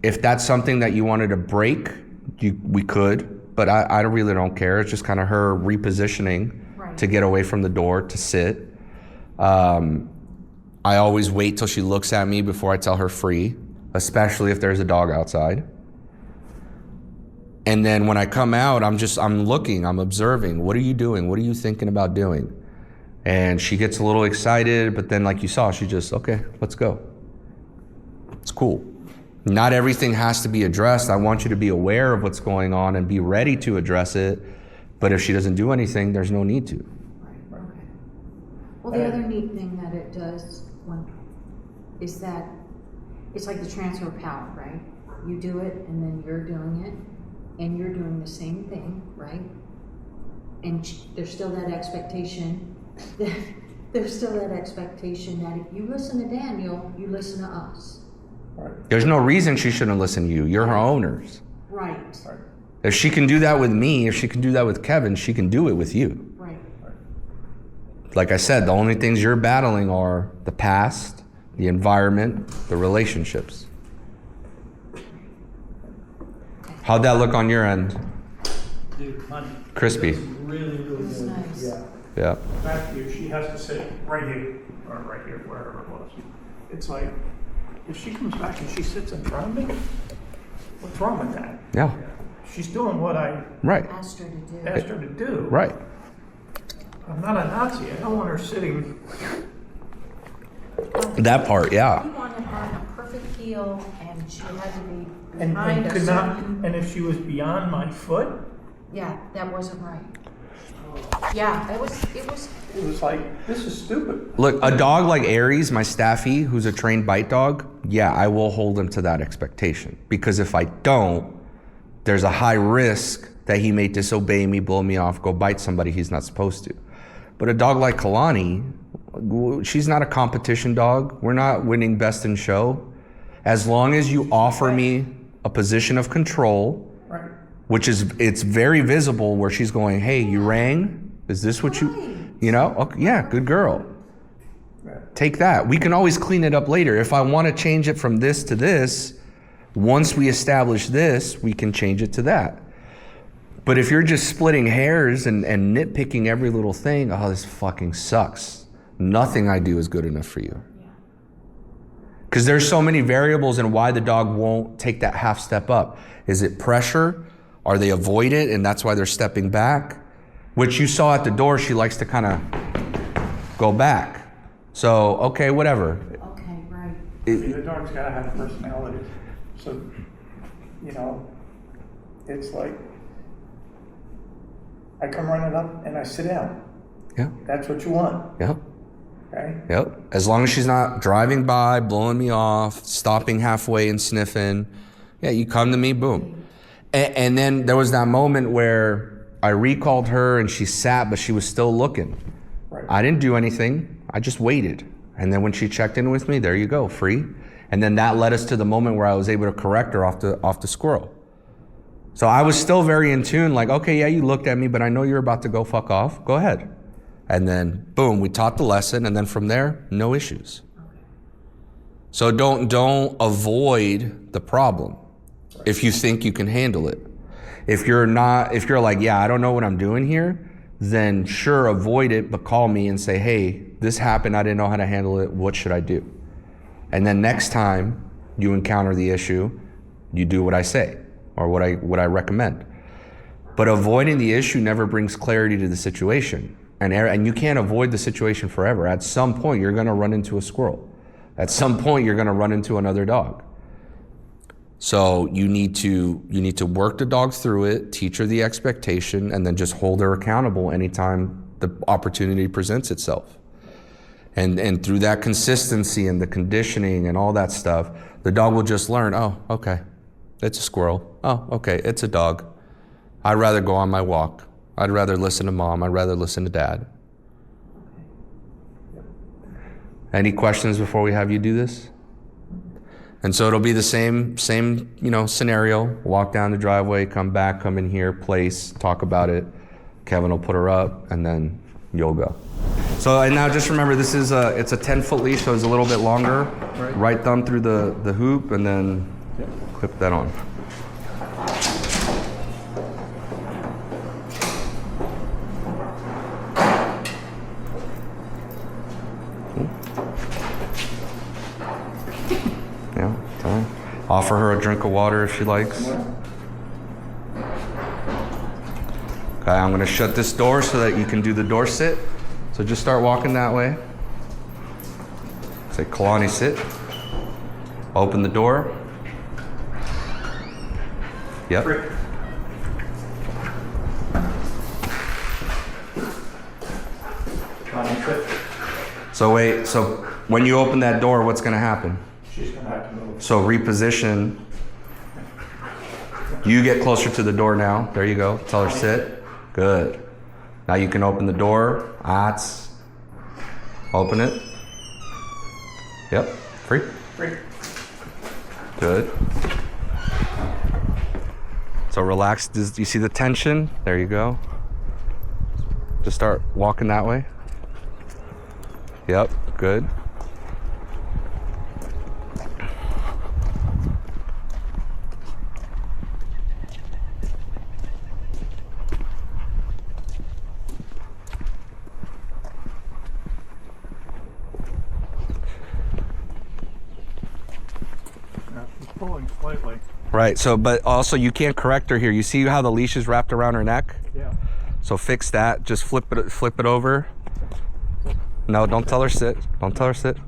[SPEAKER 2] If that's something that you wanted to break, we could, but I really don't care. It's just kind of her repositioning to get away from the door to sit. I always wait till she looks at me before I tell her free. especially if there's a dog outside. And then when I come out, I'm looking, I'm observing. What are you doing? What are you thinking about doing? And she gets a little excited, but then like you saw, she just, okay, let's go. It's cool. Not everything has to be addressed. I want you to be aware of what's going on and be ready to address it. But if she doesn't do anything, there's no need to.
[SPEAKER 3] Right, okay. Well, the other neat thing that it does is that it's like the transfer of power, right? You do it and then you're doing it and you're doing the same thing, right? And there's still that expectation that that if you listen to Daniel, you listen to us.
[SPEAKER 2] There's no reason she shouldn't listen to you. You're her owners.
[SPEAKER 3] Right.
[SPEAKER 2] If she can do that with me, if she can do that with Kevin, she can do it with you.
[SPEAKER 3] Right.
[SPEAKER 2] Like I said, the only things you're battling are the past, the environment, the relationships. How'd that look on your end?
[SPEAKER 6] Dude, my
[SPEAKER 2] Crispy.
[SPEAKER 6] it was really, really
[SPEAKER 3] It's
[SPEAKER 6] good.
[SPEAKER 3] nice.
[SPEAKER 4] Yeah.
[SPEAKER 2] Yeah.
[SPEAKER 4] Matthew, she has to sit right here, or right here, wherever it was. It's like, if she comes back and she sits in front of me, what's wrong with that?
[SPEAKER 2] Yeah.
[SPEAKER 4] She's doing what I
[SPEAKER 2] Right.
[SPEAKER 3] Asked her to do.
[SPEAKER 4] asked her to do.
[SPEAKER 2] Right.
[SPEAKER 4] I'm not a Nazi. I don't want her sitting.
[SPEAKER 2] That part, yeah.
[SPEAKER 3] You wanted her in a perfect heel and she had to be
[SPEAKER 4] And
[SPEAKER 3] behind a
[SPEAKER 4] could not,
[SPEAKER 3] certain.
[SPEAKER 4] and if she was beyond my foot,
[SPEAKER 3] Yeah, that wasn't right. Yeah, it was,
[SPEAKER 4] it was like, this is stupid.
[SPEAKER 2] Look, a dog like Aries, my Staffy, who's a trained bite dog, yeah, I will hold him to that expectation. Because if I don't, there's a high risk that he may disobey me, blow me off, go bite somebody he's not supposed to. But a dog like Kalani, she's not a competition dog. We're not winning best in show. As long as you offer me a position of control,
[SPEAKER 4] Right.
[SPEAKER 2] which is, it's very visible where she's going, hey, you rang? Is this what you know? Okay, yeah, good girl. Take that. We can always clean it up later. If I want to change it from this to this, once we establish this, we can change it to that. But if you're just splitting hairs and nitpicking every little thing, oh, this fucking sucks. Nothing I do is good enough for you. Because there's so many variables in why the dog won't take that half step up. Is it pressure? Are they avoid it and that's why they're stepping back? Which you saw at the door, she likes to kind of go back. So, okay, whatever.
[SPEAKER 3] okay, right.
[SPEAKER 4] See, the dog's gotta have personality. So, you know, it's like, I come running up and I sit down.
[SPEAKER 2] Yeah,
[SPEAKER 4] That's what you want,
[SPEAKER 2] yep,
[SPEAKER 4] okay?
[SPEAKER 2] yep. As long as she's not driving by, blowing me off, stopping halfway and sniffing, yeah, you come to me, boom. And then there was that moment where I recalled her and she sat, but she was still looking.
[SPEAKER 4] Right.
[SPEAKER 2] I didn't do anything. I just waited. And then when she checked in with me, there you go, free. And then that led us to the moment where I was able to correct her off the squirrel. So I was still very in tune, like, okay, yeah, you looked at me, but I know you're about to go fuck off. Go ahead. And then, boom, we taught the lesson. And then from there, no issues. So don't avoid the problem if you think you can handle it. If you're like, yeah, I don't know what I'm doing here, then sure, avoid it, but call me and say, hey, this happened. I didn't know how to handle it. What should I do? And then next time you encounter the issue, you do what I say or what I recommend. But avoiding the issue never brings clarity to the situation. And you can't avoid the situation forever. At some point, you're going to run into a squirrel. At some point, you're going to run into another dog. So you need to work the dog through it, teach her the expectation, and then just hold her accountable anytime the opportunity presents itself. And through that consistency and the conditioning and all that stuff, the dog will just learn, oh, okay, it's a squirrel. Oh, okay, it's a dog. I'd rather go on my walk. I'd rather listen to mom. I'd rather listen to dad. Any questions before we have you do this? And so it'll be the same, scenario. Walk down the driveway, come back, come in here, place, talk about it. Kevin will put her up, and then you'll go. So, and now just remember, this is it's a 10-foot leash, so it's a little bit longer. Right thumb through the hoop, and then clip that on. Yeah, fine. Offer her a drink of water if she likes. Okay, I'm gonna shut this door so that you can do the door sit. So just start walking that way. Say, Kalani, sit. Open the door. Yep. So wait, so when you open that door, what's gonna happen?
[SPEAKER 4] She's gonna have to move.
[SPEAKER 2] So reposition. You get closer to the door now. There you go. Tell her sit. Good. Now you can open the door. Open it. Yep. Free.
[SPEAKER 4] Free.
[SPEAKER 2] Good. So relax. Do you see the tension? There you go. Just start walking that way. Yep. Good.
[SPEAKER 4] She's pulling slightly.
[SPEAKER 2] Right. So, but also you can't correct her here. You see how the leash is wrapped around her neck?
[SPEAKER 4] Yeah.
[SPEAKER 2] So fix that. Just flip it over. No, don't tell her sit. Don't tell her sit.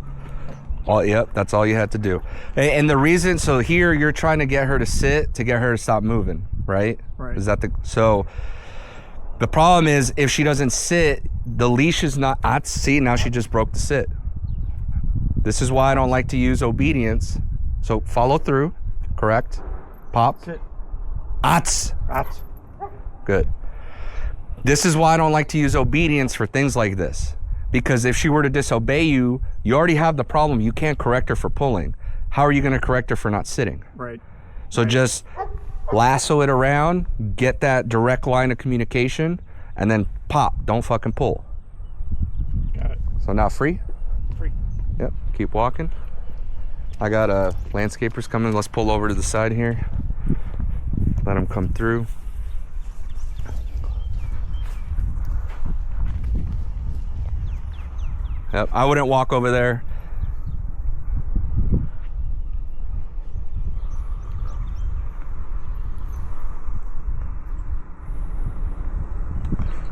[SPEAKER 2] Yep, that's all you had to do. And the reason, so here you're trying to get her to sit to get her to stop moving, right?
[SPEAKER 4] Right.
[SPEAKER 2] Is that so the problem is if she doesn't sit, the leash is not, see, now she just broke the sit. This is why I don't like to use obedience. So follow through, correct? Pop.
[SPEAKER 4] Sit.
[SPEAKER 2] Ats. Good. This is why I don't like to use obedience for things like this. Because if she were to disobey you, you already have the problem. You can't correct her for pulling. How are you going to correct her for not sitting?
[SPEAKER 4] Right.
[SPEAKER 2] So just lasso it around, get that direct line of communication, and then pop. Don't fucking pull.
[SPEAKER 4] Got it.
[SPEAKER 2] So now free?
[SPEAKER 4] Free.
[SPEAKER 2] Yep. Keep walking. I got landscapers coming. Let's pull over to the side here. Let them come through. Yep, I wouldn't walk over there.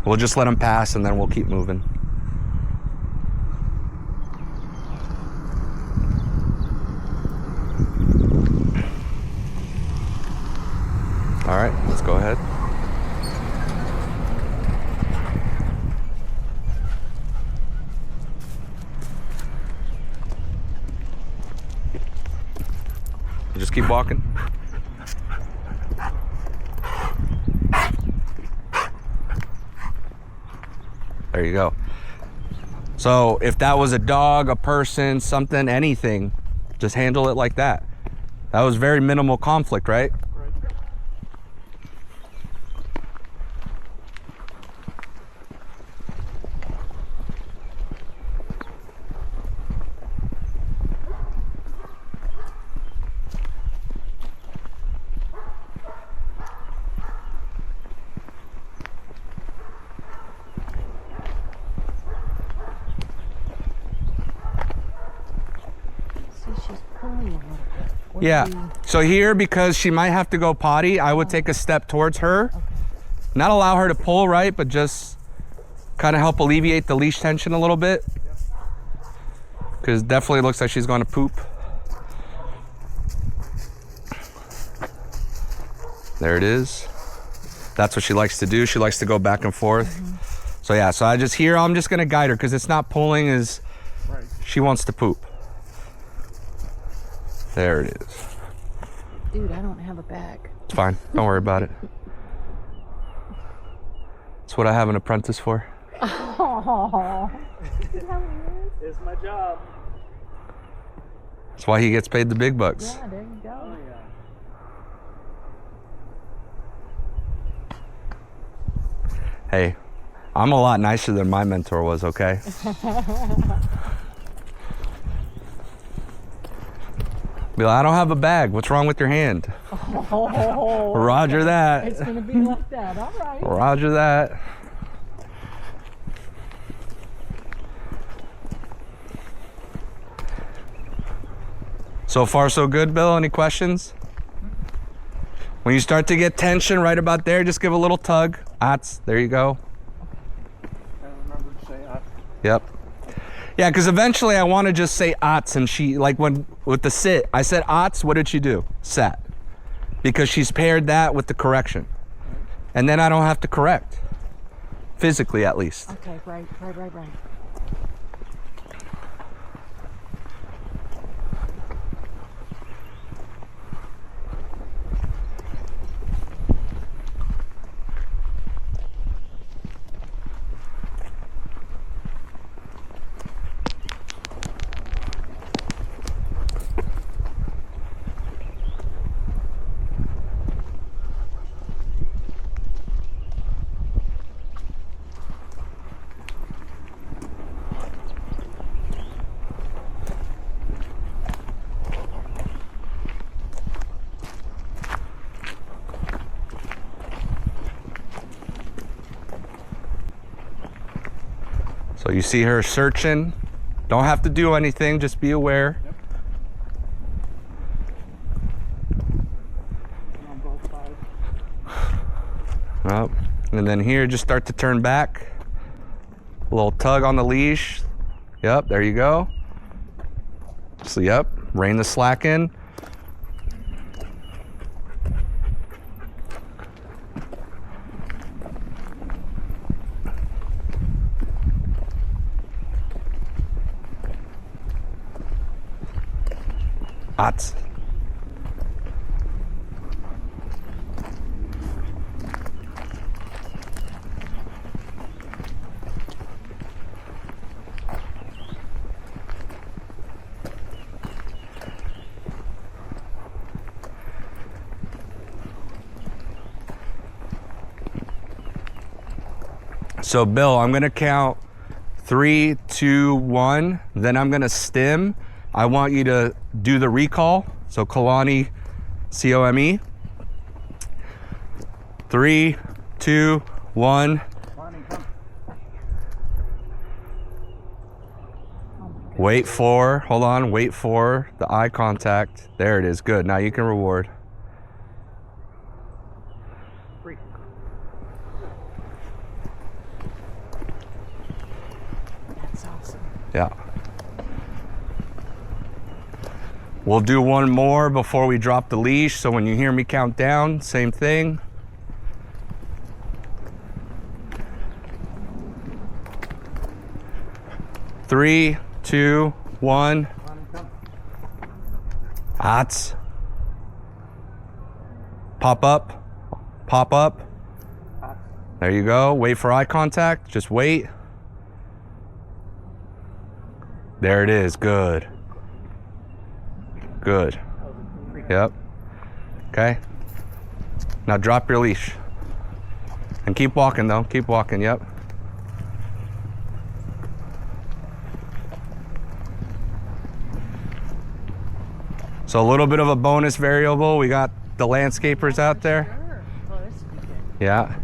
[SPEAKER 2] We'll just let them pass and then we'll keep moving. All right, let's go ahead. Just keep walking. There you go. So if that was a dog, a person, something, anything, just handle it like that. That was very minimal conflict, right?
[SPEAKER 3] She's pulling a little bit.
[SPEAKER 2] Yeah. So here, because she might have to go potty, I would take a step towards her.
[SPEAKER 3] Okay.
[SPEAKER 2] Not allow her to pull, right? But just kind of help alleviate the leash tension a little bit. Because it definitely looks like she's going to poop. There it is. That's what she likes to do. She likes to go back and forth. So yeah, so I'm just going to guide her because it's not pulling, she wants to poop. There it is.
[SPEAKER 3] Dude, I don't have a bag.
[SPEAKER 2] It's fine. Don't worry about it. That's what I have an apprentice for.
[SPEAKER 3] Oh.
[SPEAKER 6] It's my job.
[SPEAKER 2] That's why he gets paid the big bucks.
[SPEAKER 3] Yeah, there you go.
[SPEAKER 6] Oh, yeah.
[SPEAKER 2] Hey, I'm a lot nicer than my mentor was, okay? Be like, I don't have a bag. What's wrong with your hand?
[SPEAKER 3] Oh.
[SPEAKER 2] Roger that.
[SPEAKER 3] It's going to be like that. All right.
[SPEAKER 2] Roger that. So far, so good, Bill. Any questions? When you start to get tension right about there, just give a little tug. Otts, there you go.
[SPEAKER 4] I remember to say
[SPEAKER 2] Yep. Yeah, because eventually I want to just say Otts, and she, like when, with the sit, I said Otts, what did she do? Sat. Because she's paired that with the correction. And then I don't have to correct. Physically, at least.
[SPEAKER 3] Okay, right.
[SPEAKER 2] So you see her searching. Don't have to do anything, just be aware.
[SPEAKER 4] on both sides.
[SPEAKER 2] Up. And then here, just start to turn back. A little tug on the leash. Yep, there you go. So, yep, rein the slack in. Otts. So Bill, I'm gonna count 3, 2, 1, then I'm gonna stim. I want you to do the recall. So Kalani, C-O-M-E. 3, 2, 1. Wait for, hold on, wait for the eye contact. There it is, good. Now you can reward.
[SPEAKER 3] That's awesome.
[SPEAKER 2] Yeah. We'll do one more before we drop the leash. So when you hear me count down, same thing. Three, 2, 1. Otts. Pop up. Pop up. There you go. Wait for eye contact. Just wait. There it is. Good. Good. Yep. Okay. Now drop your leash. And keep walking though. Keep walking. Yep. So a little bit of a bonus variable. We got the landscapers out there.
[SPEAKER 3] Sure. Oh, this would be good.
[SPEAKER 2] Yeah.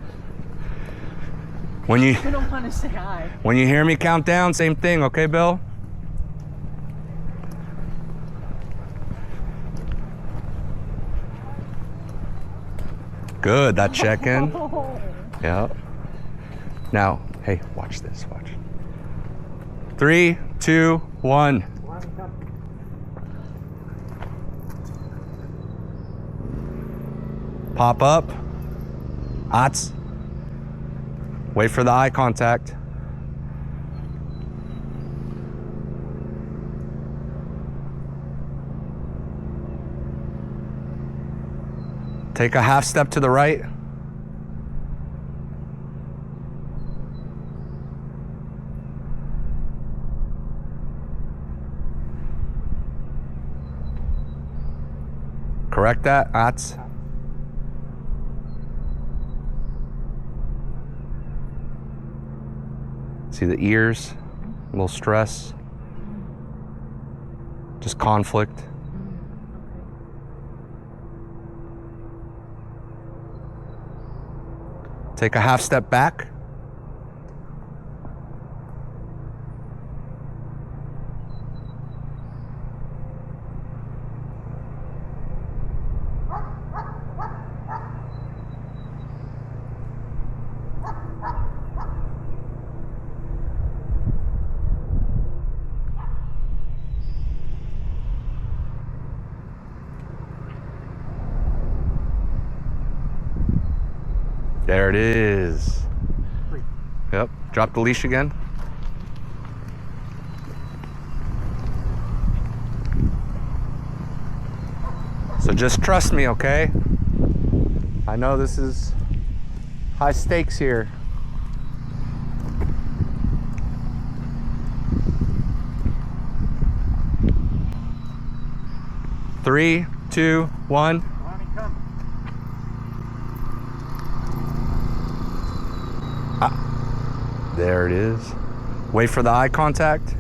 [SPEAKER 2] When you
[SPEAKER 3] We don't want to say hi.
[SPEAKER 2] when you hear me count down, same thing, okay, Bill? Good, that check in. Yeah. Now, hey, watch this, watch. 3, 2, 1. Pop up. Otts. Wait for the eye contact. Take a half step to the right. Correct that, Otts. See the ears, a little stress, just conflict. Take a half step back. There it is. Yep, drop the leash again. So just trust me, okay? I know this is high stakes here. Three, two, one.
[SPEAKER 4] Kalani, come.
[SPEAKER 2] There it is. Wait for the eye contact.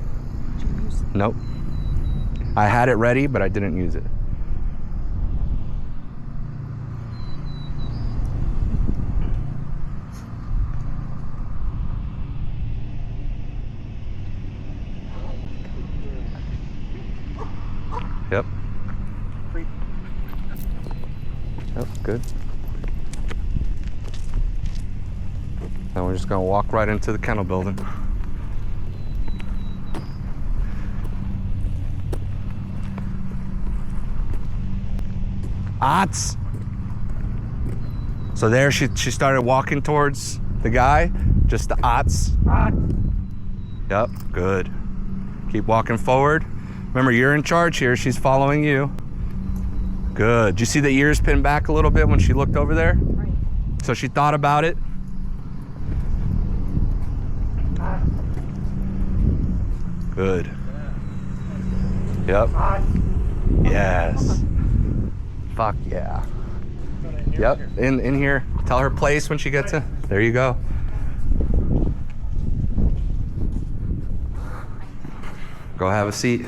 [SPEAKER 2] Nope. I had it ready, but I didn't use it. Yep. Yep, good. Now we're just gonna walk right into the kennel building. Ots. So there she started walking towards the guy, just the ots. Yep, good. Keep walking forward. Remember, you're in charge here. She's following you. Good. Did you see the ears pin back a little bit when she looked over there?
[SPEAKER 5] Right.
[SPEAKER 2] So she thought about it. Good. Yep. Yes. Fuck yeah. Yep. In here. Tell her place when she gets in. There you go. Go have a seat.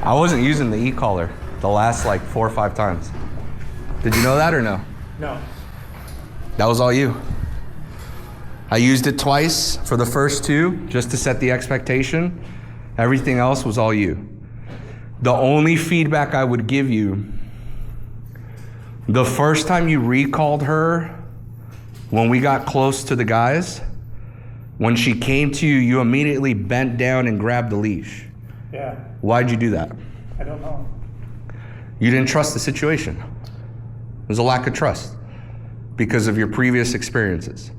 [SPEAKER 2] I wasn't using the e-collar the last like 4 or 5 times. Did you know that or no?
[SPEAKER 4] No.
[SPEAKER 2] That was all you. I used it twice for the first 2 just to set the expectation. Everything else was all you. The only feedback I would give you, the first time you recalled her, when we got close to the guys, when she came to you, you immediately bent down and grabbed the leash.
[SPEAKER 4] Yeah,
[SPEAKER 2] Why'd you do that?
[SPEAKER 4] I don't know.
[SPEAKER 2] You didn't trust the situation. It was a lack of trust because of your previous experiences.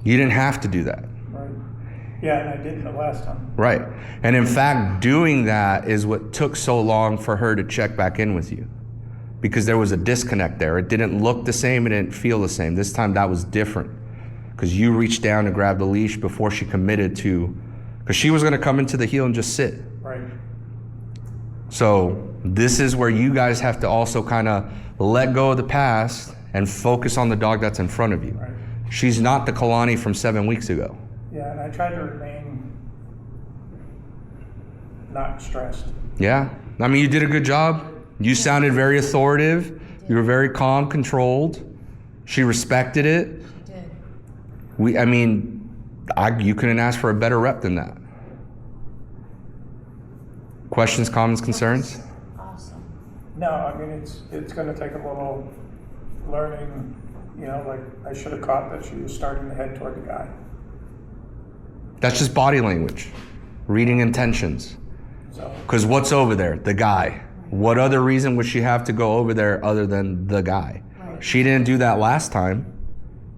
[SPEAKER 2] You didn't have to do that.
[SPEAKER 4] Right. Yeah, and I didn't the last time.
[SPEAKER 2] Right. And in fact, doing that is what took so long for her to check back in with you, because there was a disconnect there. It didn't look the same. It didn't feel the same. This time that was different because you reached down and grabbed the leash before she committed to, because she was going to come into the heel and just sit.
[SPEAKER 4] Right.
[SPEAKER 2] So this is where you guys have to also kind of let go of the past and focus on the dog that's in front of you.
[SPEAKER 4] Right.
[SPEAKER 2] She's not the Kalani from 7 weeks ago.
[SPEAKER 4] Yeah, and I tried to remain not stressed.
[SPEAKER 2] Yeah. I mean, you did a good job. You sounded very authoritative. You were very calm, controlled. She respected it.
[SPEAKER 3] She did.
[SPEAKER 2] You couldn't ask for a better rep than that. Questions, comments, concerns?
[SPEAKER 3] Awesome.
[SPEAKER 4] No, I mean, it's going to take a little learning, like I should have caught that she was starting to head toward the guy.
[SPEAKER 2] That's just body language, reading intentions.
[SPEAKER 4] So,
[SPEAKER 2] Because what's over there? The guy. What other reason would she have to go over there other than the guy?
[SPEAKER 3] Right.
[SPEAKER 2] She didn't do that last time.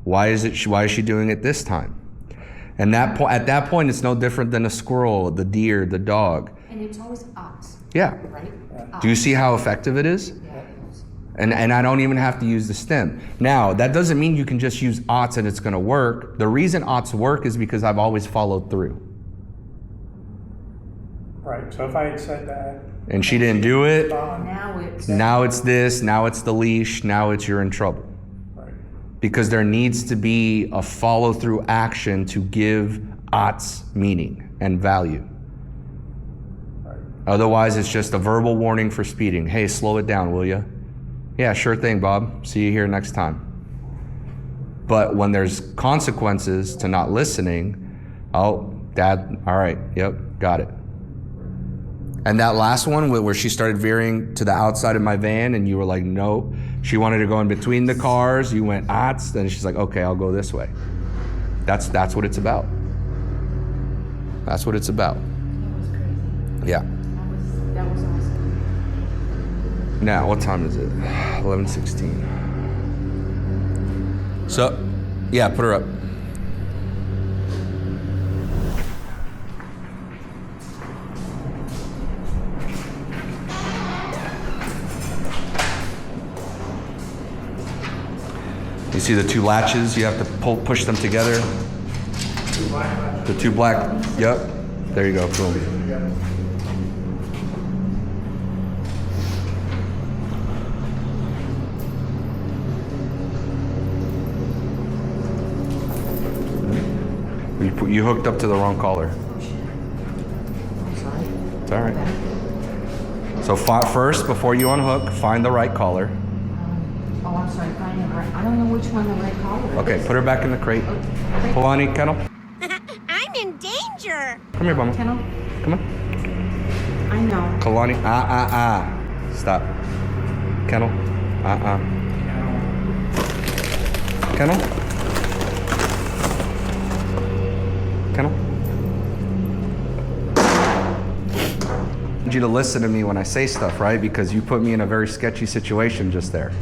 [SPEAKER 2] Why is she doing it this time? And at that point, it's no different than a squirrel, the deer, the dog.
[SPEAKER 3] And it's always ox,
[SPEAKER 2] Yeah.
[SPEAKER 3] right?
[SPEAKER 2] Do you see how effective it is?
[SPEAKER 3] Yeah, it is.
[SPEAKER 2] And I don't even have to use the stem. Now, that doesn't mean you can just use OTS and it's gonna work. The reason OTS work is because I've always followed through.
[SPEAKER 4] right, so if I had said that.
[SPEAKER 2] And she didn't do it,
[SPEAKER 3] Now it's
[SPEAKER 2] this, now it's the leash, now it's you're in trouble.
[SPEAKER 4] Right.
[SPEAKER 2] Because there needs to be a follow-through action to give OTS meaning and value.
[SPEAKER 4] Right.
[SPEAKER 2] Otherwise, it's just a verbal warning for speeding. Hey, slow it down, will you? Yeah, sure thing, Bob. See you here next time. But when there's consequences to not listening, oh, Dad, all right, yep, got it. And that last one where she started veering to the outside of my van and you were like, no. She wanted to go in between the cars. You went, then she's like, okay, I'll go this way. That's what it's about. That's what it's about. Yeah.
[SPEAKER 3] That was awesome.
[SPEAKER 2] Now, what time is it? 11:16. So, yeah, put her up. You see the two latches? You have to push them together. The two black. Yep. There you go. Boom. You hooked up to the wrong collar.
[SPEAKER 3] Sorry.
[SPEAKER 2] It's all right. So first, before you unhook, find the right collar.
[SPEAKER 3] Oh, I'm sorry. Find the right. I don't know which one the right collar is.
[SPEAKER 2] Okay, put her back in the crate. Kalani, Kennel.
[SPEAKER 7] I'm in danger.
[SPEAKER 2] Come here, Mama.
[SPEAKER 3] Kennel?
[SPEAKER 2] Come on.
[SPEAKER 3] I know.
[SPEAKER 2] Kalani. Stop. Kennel. Kennel. Kennel. I need you to listen to me when I say stuff, right? Because you put me in a very sketchy situation just there.